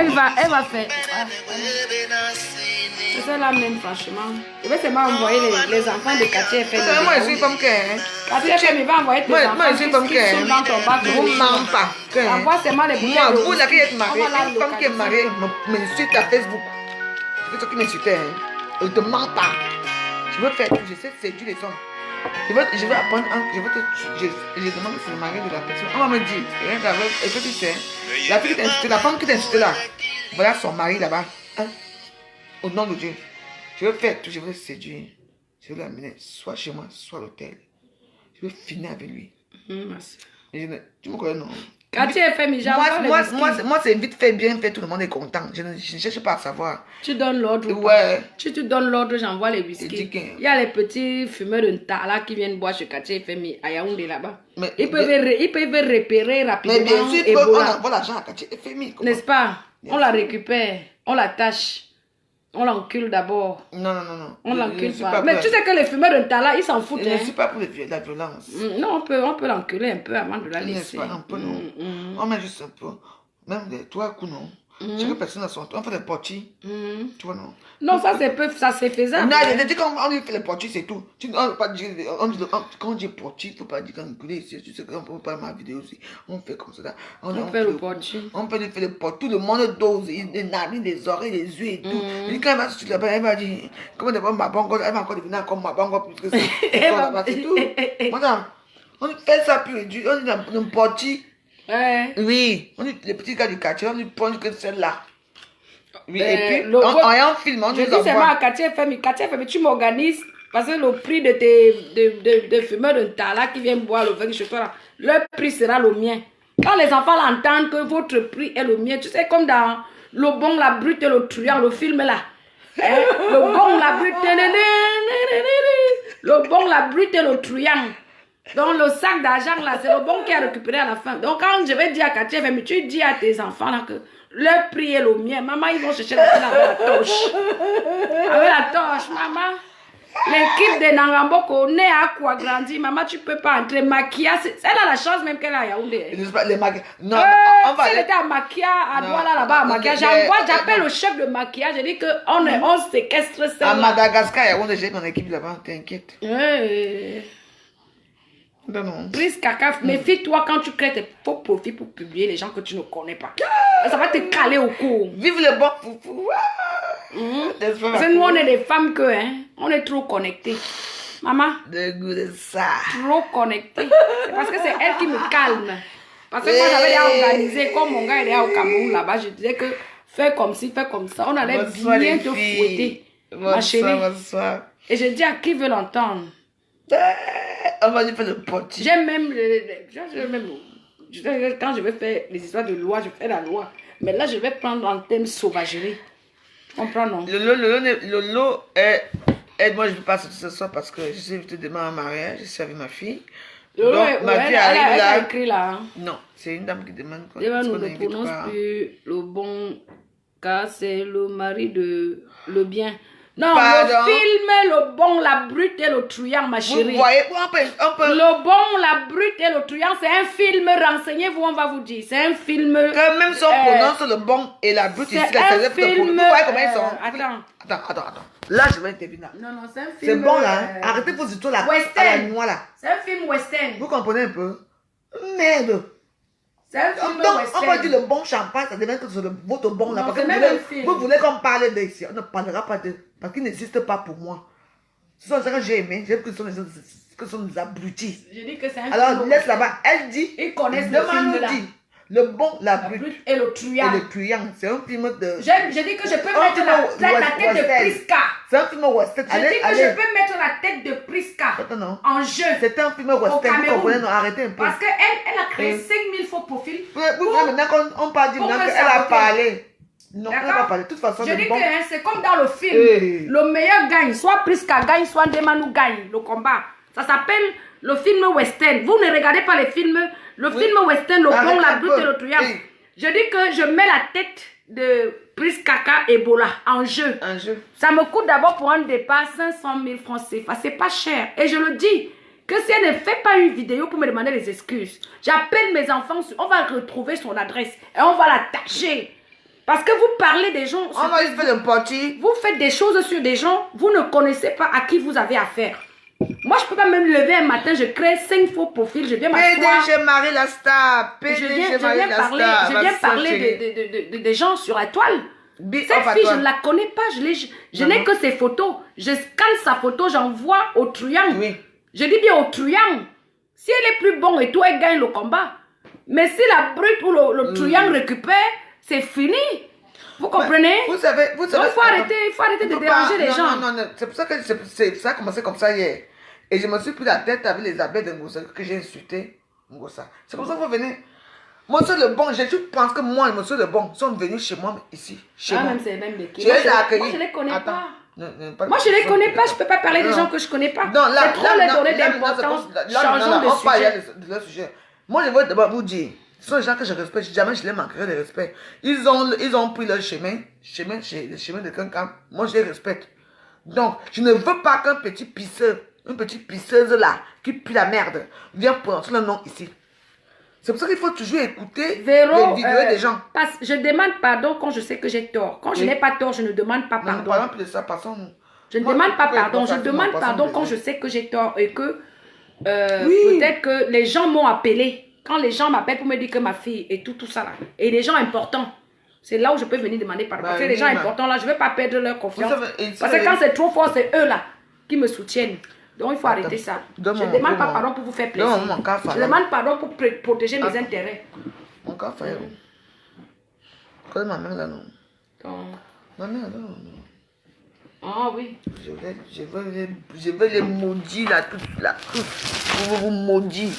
Elle va faire. C'est ça là même, franchement. Je vais seulement envoyer les enfants de Cathy FM. Moi, je suis comme qu'un. Cathy FM, il va envoyer tes enfants. Moi, je suis comme qu'un. Qui sont dans ton bac. Vous ne mentez pas. Envoie seulement les bouteilles. Moi, vous, là qui êtes mariée, une femme qui est mariée m'insulte à Facebook. C'est ce qui m'insultait. Elle ne te ment pas. Je veux faire tout, je sais séduire les hommes. Je veux apprendre, je demande si c'est le mari de la personne. On va me dire, et que tu sais, la fille qui t'a insulté, la femme qui t'a insulté là, voilà son mari là-bas. Hein? Au nom de Dieu, je veux faire tout, je veux le séduire. Je veux l'amener soit chez moi, soit à l'hôtel. Je veux finir avec lui. Tu me connais, non? Cathy FM, moi, c'est vite fait, bien fait, tout le monde est content. Je ne cherche pas à savoir. Tu donnes l'ordre. Ouais. Tu donnes l'ordre, j'envoie les whisky. Il y a les petits fumeurs de Ntala qui viennent boire chez Cathy FM à Yaoundé là-bas. Ils peuvent repérer rapidement. Mais bien sûr, on envoie l'argent à Cathy FM. N'est-ce pas? On la récupère, on l'attache. On l'encule d'abord. Non. On l'encule pas. Mais tu sais que les fumeurs de Ntala, ils s'en foutent. Je ne suis pas pour la violence. Non, on peut l'enculer un peu avant de la laisser. N'est-ce pas? Un peu, non. On met juste un peu. Même des trois coups, non. Chaque personne a son tour. On fait des portis. Tu vois, non. Non, ça c'est faisable. Non, je dis quand on fait les portis, c'est tout. Quand on dit portis, il ne faut pas dire qu'on ici. Tu sais qu'on peut pas ma vidéo aussi. On fait comme ça. On fait le portis. On peut faire le portis. Tout le monde dose. Les narines, les oreilles, les yeux et tout. Et quand elle va sur la bas, elle va dire, comment d'abord ma banque, elle va encore devenir comme ma banque plus que ça. C'est tout. Madame, on fait ça plus réduit. On dit un portis. Ouais. Oui, on dit les petits gars du quartier, on dit prendre que celle-là. Oui, et puis, le vote- en film, on Je nous dis seulement à envoie. Katia FM, Katia FM, tu m'organises parce que le prix de tes de fumeurs de Tala qui viennent boire le vin chez toi, là, leur prix sera le mien. Quand les enfants l'entendent que votre prix est le mien, tu sais, comme dans Le Bon, la Brute et le Truand, le film là. Hein? Le Bon, la Brute, le Bon, la Brute et le Truand. Donc le sac d'argent là, c'est le bon qui a récupéré à la fin. Donc quand je vais dire à Katia FM, tu dis à tes enfants là que leur prix est le mien. Maman, ils vont chercher la fille avec la torche. Avec la torche, maman. L'équipe de Nangamboko, né à quoi grandi, maman, tu peux pas entrer. Maquia, elle a la chance même qu'elle a à Yaoundé. Les maquis. Non, on va Si elle était à Maquia, à Non, Douala là-bas à Maquia, j'appelle le chef de Maquia, je dis qu'on séquestre à celle-là. Madagascar, il y a où j'ai mon équipe là-bas, t'inquiète. Non, non. Prise caca, méfie-toi quand tu crées tes faux profils pour publier les gens que tu ne connais pas. Ça va te caler au cou. Vive le bon foufou. Parce que nous, on est des femmes que, hein, on est trop connectés. Maman, Le goût de ça. trop connectés. C'est parce que c'est elle qui me calme. Parce que moi, j'avais déjà organisé, comme mon gars était au Cameroun là-bas, je disais que fais comme ci, fais comme ça. On allait Bonsoir, bien les te filles. fouetter. Ma chérie. Bonsoir. Et je dis à qui veut l'entendre. On va lui faire le potier. J'aime même, quand je vais faire les histoires de loi, je fais la loi. Mais là, je vais prendre un thème sauvagerie. Tu comprends, non? Lolo est... Moi, je ne peux pas sortir ce soir parce que je suis invitée demain à un mariage. Je suis avec ma fille. Lolo, Donc, elle, ma fille elle arrive a là. écrit là. Hein. Non, c'est une dame qui demande quoi. Déjà, Parce nous qu'on ne n'invite prononce pas. plus le bon car c'est le mari de le bien. Non, Pardon? le film, le bon, la brute et le truand, ma Vous chérie. voyez, on peut... Le bon, la brute et le truand, c'est un film, renseignez-vous, on va vous dire. C'est un film. Quand même si on prononce le bon et la brute ici, c'est la un célèbre de film, Vous voyez comment ils sont? attends. Attends. Là, je vais intervenir. Non, c'est un C'est film. bon là. Arrêtez vos histoires là. Western. À la noix là. C'est un film western. Vous comprenez un peu? Merde. C'est un film Donc, western. on va dire le bon champagne, ça devient que c'est votre bon là. Non, Parce c'est que même un film. vous voulez qu'on parle d'ici. On ne parlera pas d'eux. Parce qu'ils n'existent pas pour moi. Ce sont les gens que j'ai aimés. J'ai vu que ce sont des abrutis. Je dis que c'est un Alors, film. laisse là-bas. Elle dit. Ils connaissent le Demande-nous film là. dit. Le bon, la La brute brute et le et truand. le truand. C'est un film de. Je dis que je peux Oh, mettre tu la vois, tête de western. Priska. C'est un film western. Je dis Allez, que allez. je peux mettre la tête de Priska Attends, non. en jeu. C'est un film western. Vous Cameroun. comprenez, non? Arrêtez un peu. Parce qu'elle a créé 5000 faux profils. Vous voulez maintenant qu'on parle du pour maintenant me qu'elle a saboter. parlé. Non, elle n'a D'accord? pas parlé. De toute façon, Je le dis bon. que hein, c'est comme dans le film. Hey. Le meilleur gagne. Soit Priska gagne, soit Ndemanou gagne le combat. Ça s'appelle le film western. Vous ne regardez pas les films. Le film western, le bon, Arrête la un brute peu. et le truand. Hey. Je dis que je mets la tête de Priskaka Ebola en jeu. Un jeu. Ça me coûte d'abord pour un départ 500 000 francs CFA. C'est pas cher. Et je le dis, que si elle ne fait pas une vidéo pour me demander des excuses, j'appelle mes enfants, on va retrouver son adresse et on va la tâcher. Parce que vous parlez des gens, On va lui faire le petit. vous faites des choses sur des gens, vous ne connaissez pas à qui vous avez affaire. Moi, je peux pas même lever un matin, je crée 5 faux profils, je viens m'asseoir. PDG Marie la star. Je PDG viens Marie la parler, star. je viens Ma parler chérie. des gens sur la toile. Big Cette up à fille, toi. je ne la connais pas. Je n'ai que ses photos. Je scanne sa photo, j'envoie au truand. Oui. Je dis bien au truand. Si elle est plus bonne et tout, elle gagne le combat. Mais si la brute ou le truand récupère, c'est fini. Vous comprenez? Vous savez. Donc, il faut arrêter de déranger les gens. Non. C'est pour ça que ça a commencé comme ça hier. Et je me suis pris la tête avec les abeilles de Ngossa que j'ai insulté Ngossa. C'est pour ça que vous venez. Monsieur le bon, je pense que moi et Monsieur le bon sont venus chez moi ici. Chez moi. Même c'est même des Je les ai accueillis. Moi, je ne les connais Attends. pas. Non, Moi, je ne les connais pas. Je ne peux pas parler des Non. gens que je ne connais pas. Non, là, c'est trop les donner d'importance. Changeons de on parle sujet. de leur sujet. Moi, je veux d'abord vous dire, ce sont les gens que je respecte, jamais je les manquerai de respect. Ils ont pris leur chemin, le chemin de quelqu'un. Moi, je les respecte. Donc, je ne veux pas qu'un petit pisseur, une petite pisseuse là, qui pue la merde, vienne prononcer le nom ici. C'est pour ça qu'il faut toujours écouter Véro, les vidéos des gens. je demande pardon quand je sais que j'ai tort. Quand je n'ai pas tort, je ne demande pas Non, pardon. parlons plus de ça, passons. Je ne Moi, demande pas pourquoi pardon. il faut Je faire demande ça, pardon passons, quand je désolé. sais que j'ai tort et que Oui. peut-être que les gens m'ont appelé. Quand les gens m'appellent pour me dire que ma fille et tout ça là. Et les gens importants. C'est là où je peux venir demander pardon. Parce que les gens importants là, je ne vais pas perdre leur confiance. Parce que quand c'est trop fort, c'est eux là qui me soutiennent. Donc il faut arrêter ça. Je ne demande pas pardon pour vous faire plaisir. Je demande pardon pour protéger mes intérêts. Mon cas, frère. Connais ma main là, non. Ton... Non, non, non, non. Ah oui. Je vais les maudire là, tout là. Vous maudire.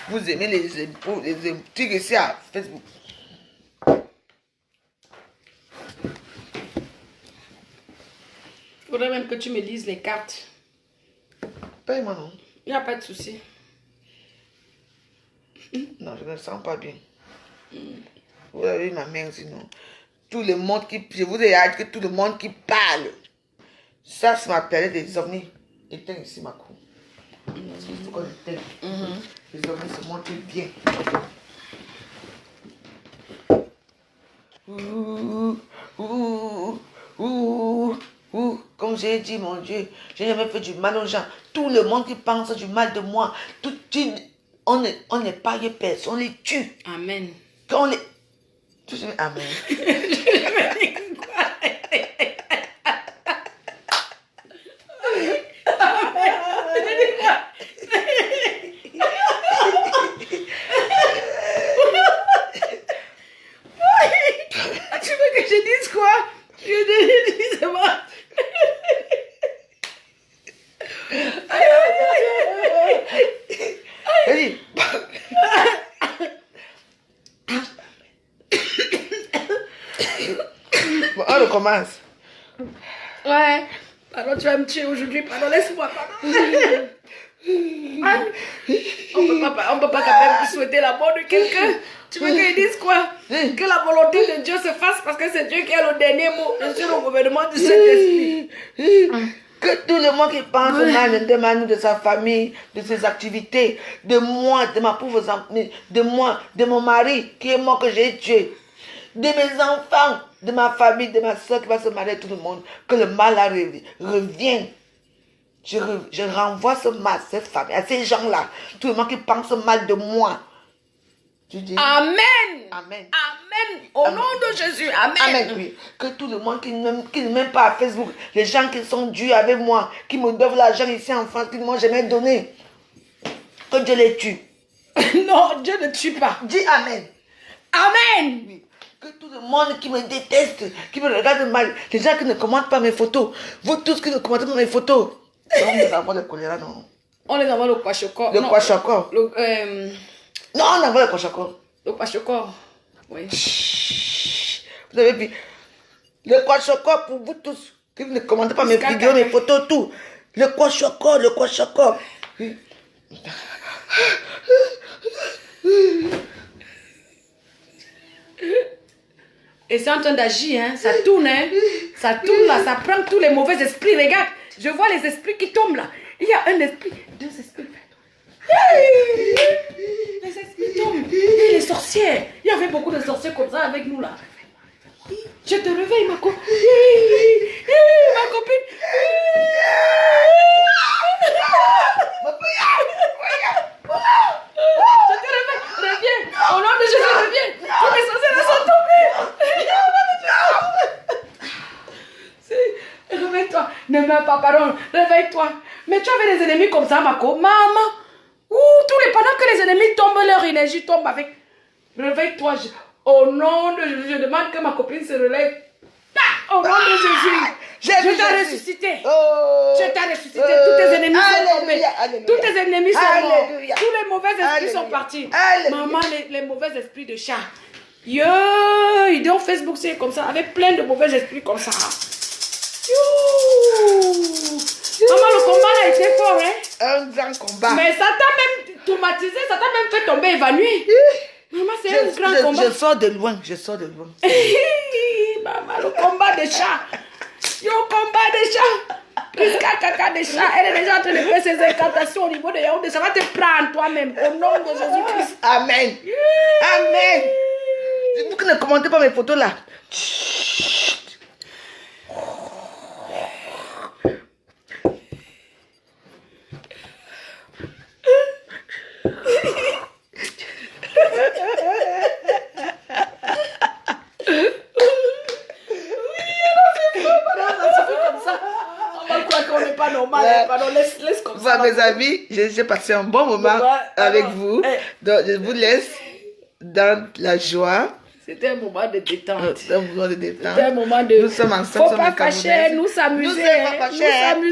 Vous aimez les impôts, tirez ici à Facebook. Il faudrait même que tu me dises les cartes. Paye-moi, non? Il n'y a pas de souci. Non, je ne me sens pas bien. Vous avez ma mère sinon. Tout le monde qui... Je vous ai dit que tout le monde qui parle. Ça, c'est ma période des ovnis. Éteins ici ma cour. Il faut qu'on éteigne. Les ovnis se montrent bien. Comme j'ai dit, mon Dieu, j'ai jamais fait du mal aux gens. Tout le monde qui pense du mal de moi, on n'épargne personne, on les tue. Amen. Quand on les... Amen. Tu veux que je dise quoi? Je dis moi. Allez. Bon, on recommence. Ouais. Pardon, tu vas me tuer aujourd'hui. Pardon, laisse-moi. Pardon. On peut pas quand même souhaiter la mort de quelqu'un. Tu veux qu'il dise quoi? Que la volonté de Dieu se fasse parce que c'est Dieu qui a le dernier mot. Je suis le gouvernement du Saint-Esprit. Que tout le monde qui pense mal de Manu, de sa famille, de ses activités, de moi, de ma pauvre famille, de moi, de mon mari qui est mort que j'ai tué, de mes enfants, de ma famille, de ma soeur qui va se marier, tout le monde, que le mal revienne. Je renvoie ce mal, cette famille, à ces gens-là, tout le monde qui pense mal de moi. Tu dis, Amen. Amen. Amen. Au nom de Jésus. Amen. Amen, oui. Que tout le monde qui ne m'aime pas à Facebook, les gens qui sont durs avec moi, qui me doivent l'argent ici en France, qui ne m'ont jamais donné, que Dieu les tue. Non, Dieu ne tue pas. Dis Amen. Amen. Oui. Que tout le monde qui me déteste, qui me regarde mal, les gens qui ne commentent pas mes photos, vous tous qui ne commentez pas mes photos, on les envoie le choléra, non? On les envoie le kwashoko. Le kwashoko. Non, on envoie le kwashoko. Le kwashoko. Oui. Vous avez vu? Le kwashoko pour vous tous qui ne commentez pas mes vidéos, mes photos, tout. Le kwashoko, le kwashoko. Et c'est en train d'agir, hein. Ça tourne, hein. Ça tourne là, ça prend tous les mauvais esprits. Regarde, je vois les esprits qui tombent là. Il y a un esprit, deux esprits. Les esprits tombent. Et les sorcières. Il y avait beaucoup de sorciers comme ça avec nous là. Je te réveille, ma copine. Ma copine. Je te réveille. Reviens. Au nom de Jésus, reviens. Tous les sorciers là sont tombés. Réveille-toi. Ne meurs pas, pardon. Réveille-toi. Mais tu avais des ennemis comme ça, Mako. Maman. Pendant que les ennemis tombent, leur énergie tombe avec. Réveille-toi. Au nom de Jésus, je demande que ma copine se relève. Au nom de Jésus. Je t'ai ressuscité. Je t'ai ressuscité. Tous tes ennemis sont tombés. Tous tes ennemis sont morts. Tous les mauvais esprits sont partis. Maman, les mauvais esprits de chat. Yo, donc Facebook c'est comme ça, avec plein de mauvais esprits comme ça. Maman, le combat là était fort, hein? Un grand combat. Mais ça t'a même traumatisé, ça t'a même fait tomber évanoui. Maman, c'est un grand combat. Je sors de loin, je sors de loin. Maman, le combat des chats. Yo, combat des chats. Prisca, caca des chats. Elle est déjà en train de faire ses incantations au niveau de Yaoundé. Ça va te prendre toi-même. Au nom de Jésus-Christ. Amen. Amen. Vous qui ne commentez pas mes photos là. Laisse comme ça. Mes amis, j'ai passé un bon moment avec vous. Donc, je vous laisse dans la joie C'était un moment de détente. C'est un moment de détente. C'était un moment de... Nous sommes ensemble. Faut pas fâcher, nous s'amuser. Nous sommes pas fâchés. Nous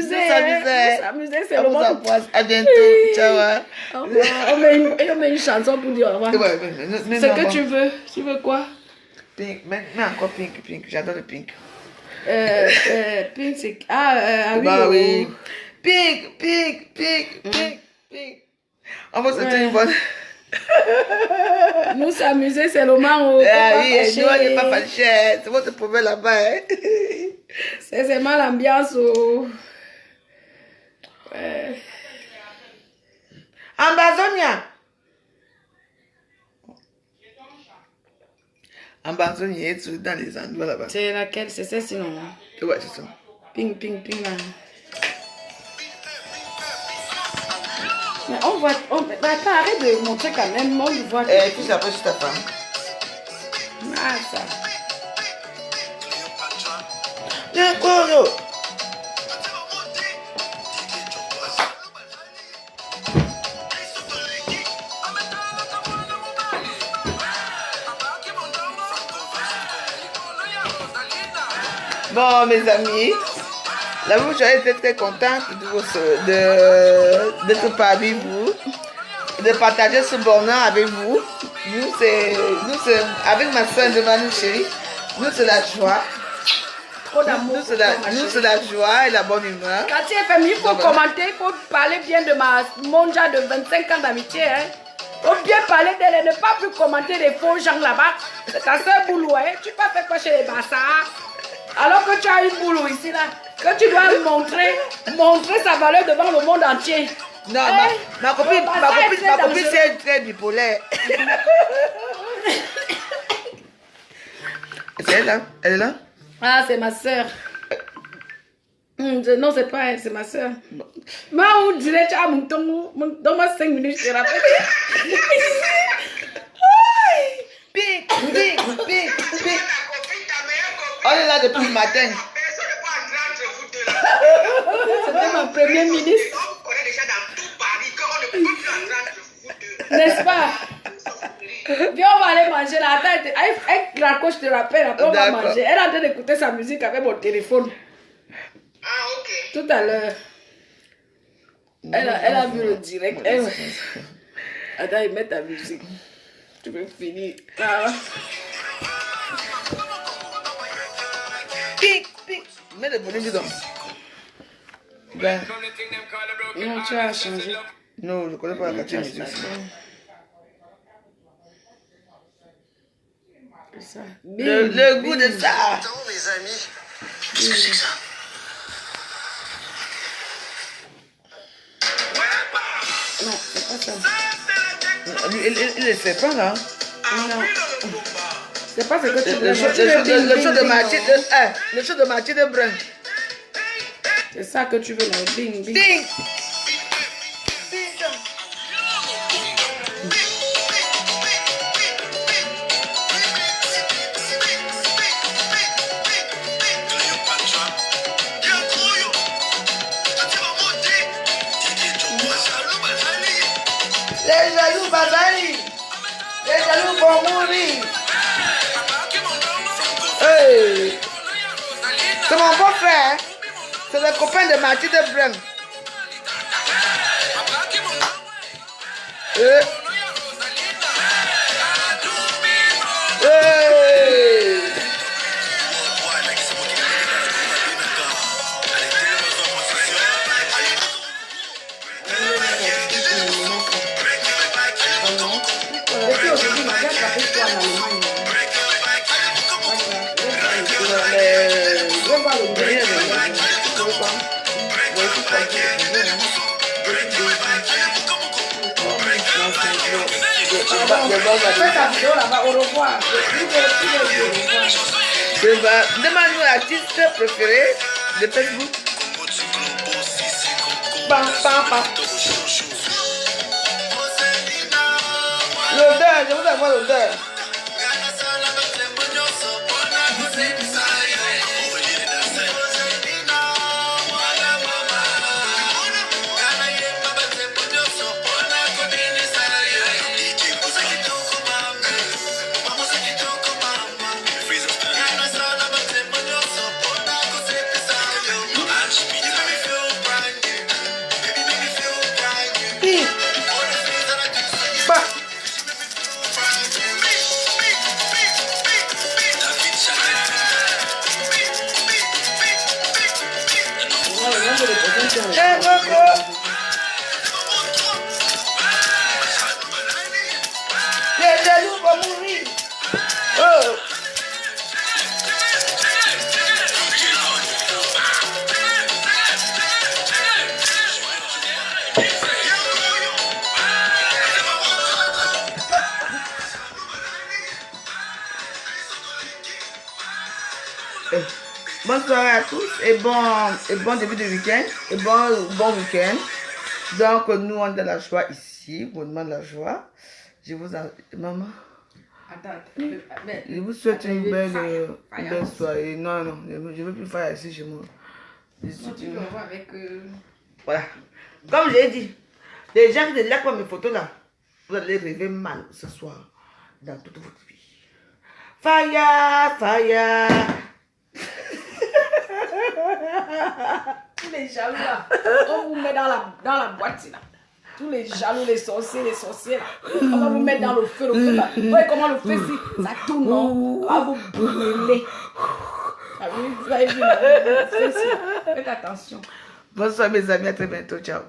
s'amuser, c'est le moment. À bientôt. Ciao. Hein. Au revoir. On met une chanson pour dire au revoir. Ouais, Ce que tu veux. Tu veux quoi? Pink. Mais encore pink. J'adore le pink. Pink, c'est... Ah oui. Bah oui. Pink. On va se une bonne. Nous s'amuser, c'est le moment où... Ah oui, nous on n'est pas fâchés. C'est votre problème là-bas. Hein? C'est seulement l'ambiance où... Ambazonia. Ambazonia est dans les endroits là-bas. C'est laquelle? C'est celle sinon. Ouais, c'est ça. Ping là. Mais on voit... Attends, arrête de montrer quand même. On voit... Tout ça après, je t'attends. Ah, ça. Le coro. Bon, mes amis, là, vous, j'aurais été très contente d'être parmi vous, de partager ce bonheur avec vous. Nous, c'est avec ma soeur de Manu chérie, nous, c'est la joie. Trop d'amour. Nous, c'est la joie et la bonne humeur. Quand tu es famille, il faut commenter, il faut parler bien de ma monja de 25 ans d'amitié. Il faut bien parler d'elle et ne pas plus commenter les faux gens là-bas. C'est ta soeur Boulou, hein? Tu pas fait quoi chez les bassards? Alors que tu as une boulot ici, là, que tu dois montrer sa valeur devant le monde entier. Non, ma copine, c'est très bipolaire. C'est elle là? Elle est là? Ah, c'est ma soeur. Non, c'est pas elle, c'est ma soeur. Moi, on dirait, tu as mon ton, donne-moi 5 minutes, je te rappelle. Pique. On est là depuis le matin. C'était mon premier ministre. N'est-ce pas? Viens, on va aller manger là. Attends, avec Graco, je te rappelle, après on va manger. Elle est en train d'écouter sa musique avec mon téléphone. Ah, ok. Tout à l'heure. Elle a vu le direct. Attends, il met ta musique. Tu peux finir. Ah. Pique. Mets le volume dedans. Ben. Non, tu as changé. Non, je ne connais pas la quatrième musique. Ça. Le goût de ça. Attends, mes amis. Qu'est-ce que c'est que ça? Non, c'est pas ça. Il ne fait pas là. Non. C'est pas ce que tu veux. Le show de Mathilde Brun. C'est ça que tu veux là. Bing. Ding. Les jaloux bazali. Les jaloux vont mourir. Hey. C'est mon beau-frère. C'est le copain de Mathilde Brun. Hey. Fais ta vidéo là-bas, au revoir. Demande-nous l'artiste préféré de Facebook. Bam. L'odeur, je vous avoir l'odeur. Bonne soirée à tous et bon début de week-end et bon week-end. Donc nous on est dans la joie ici, bonnement de la joie. Je vous maman. Attends, Je vous souhaite une belle soirée. Non, je ne veux plus faire ici chez moi. Voilà. Comme j'ai dit, les gens qui ne likent pas mes photos là, vous allez rêver mal ce soir dans toute votre vie. Fire, fire. Tous les jaloux là, on vous met dans la boîte là. Tous les jaloux, les sorciers là. On va vous mettre dans le feu là. Vous voyez comment le feu si ça tourne, non? On va vous brûler. Vous avez vu là, faites attention. Bonsoir mes amis, à très bientôt, ciao.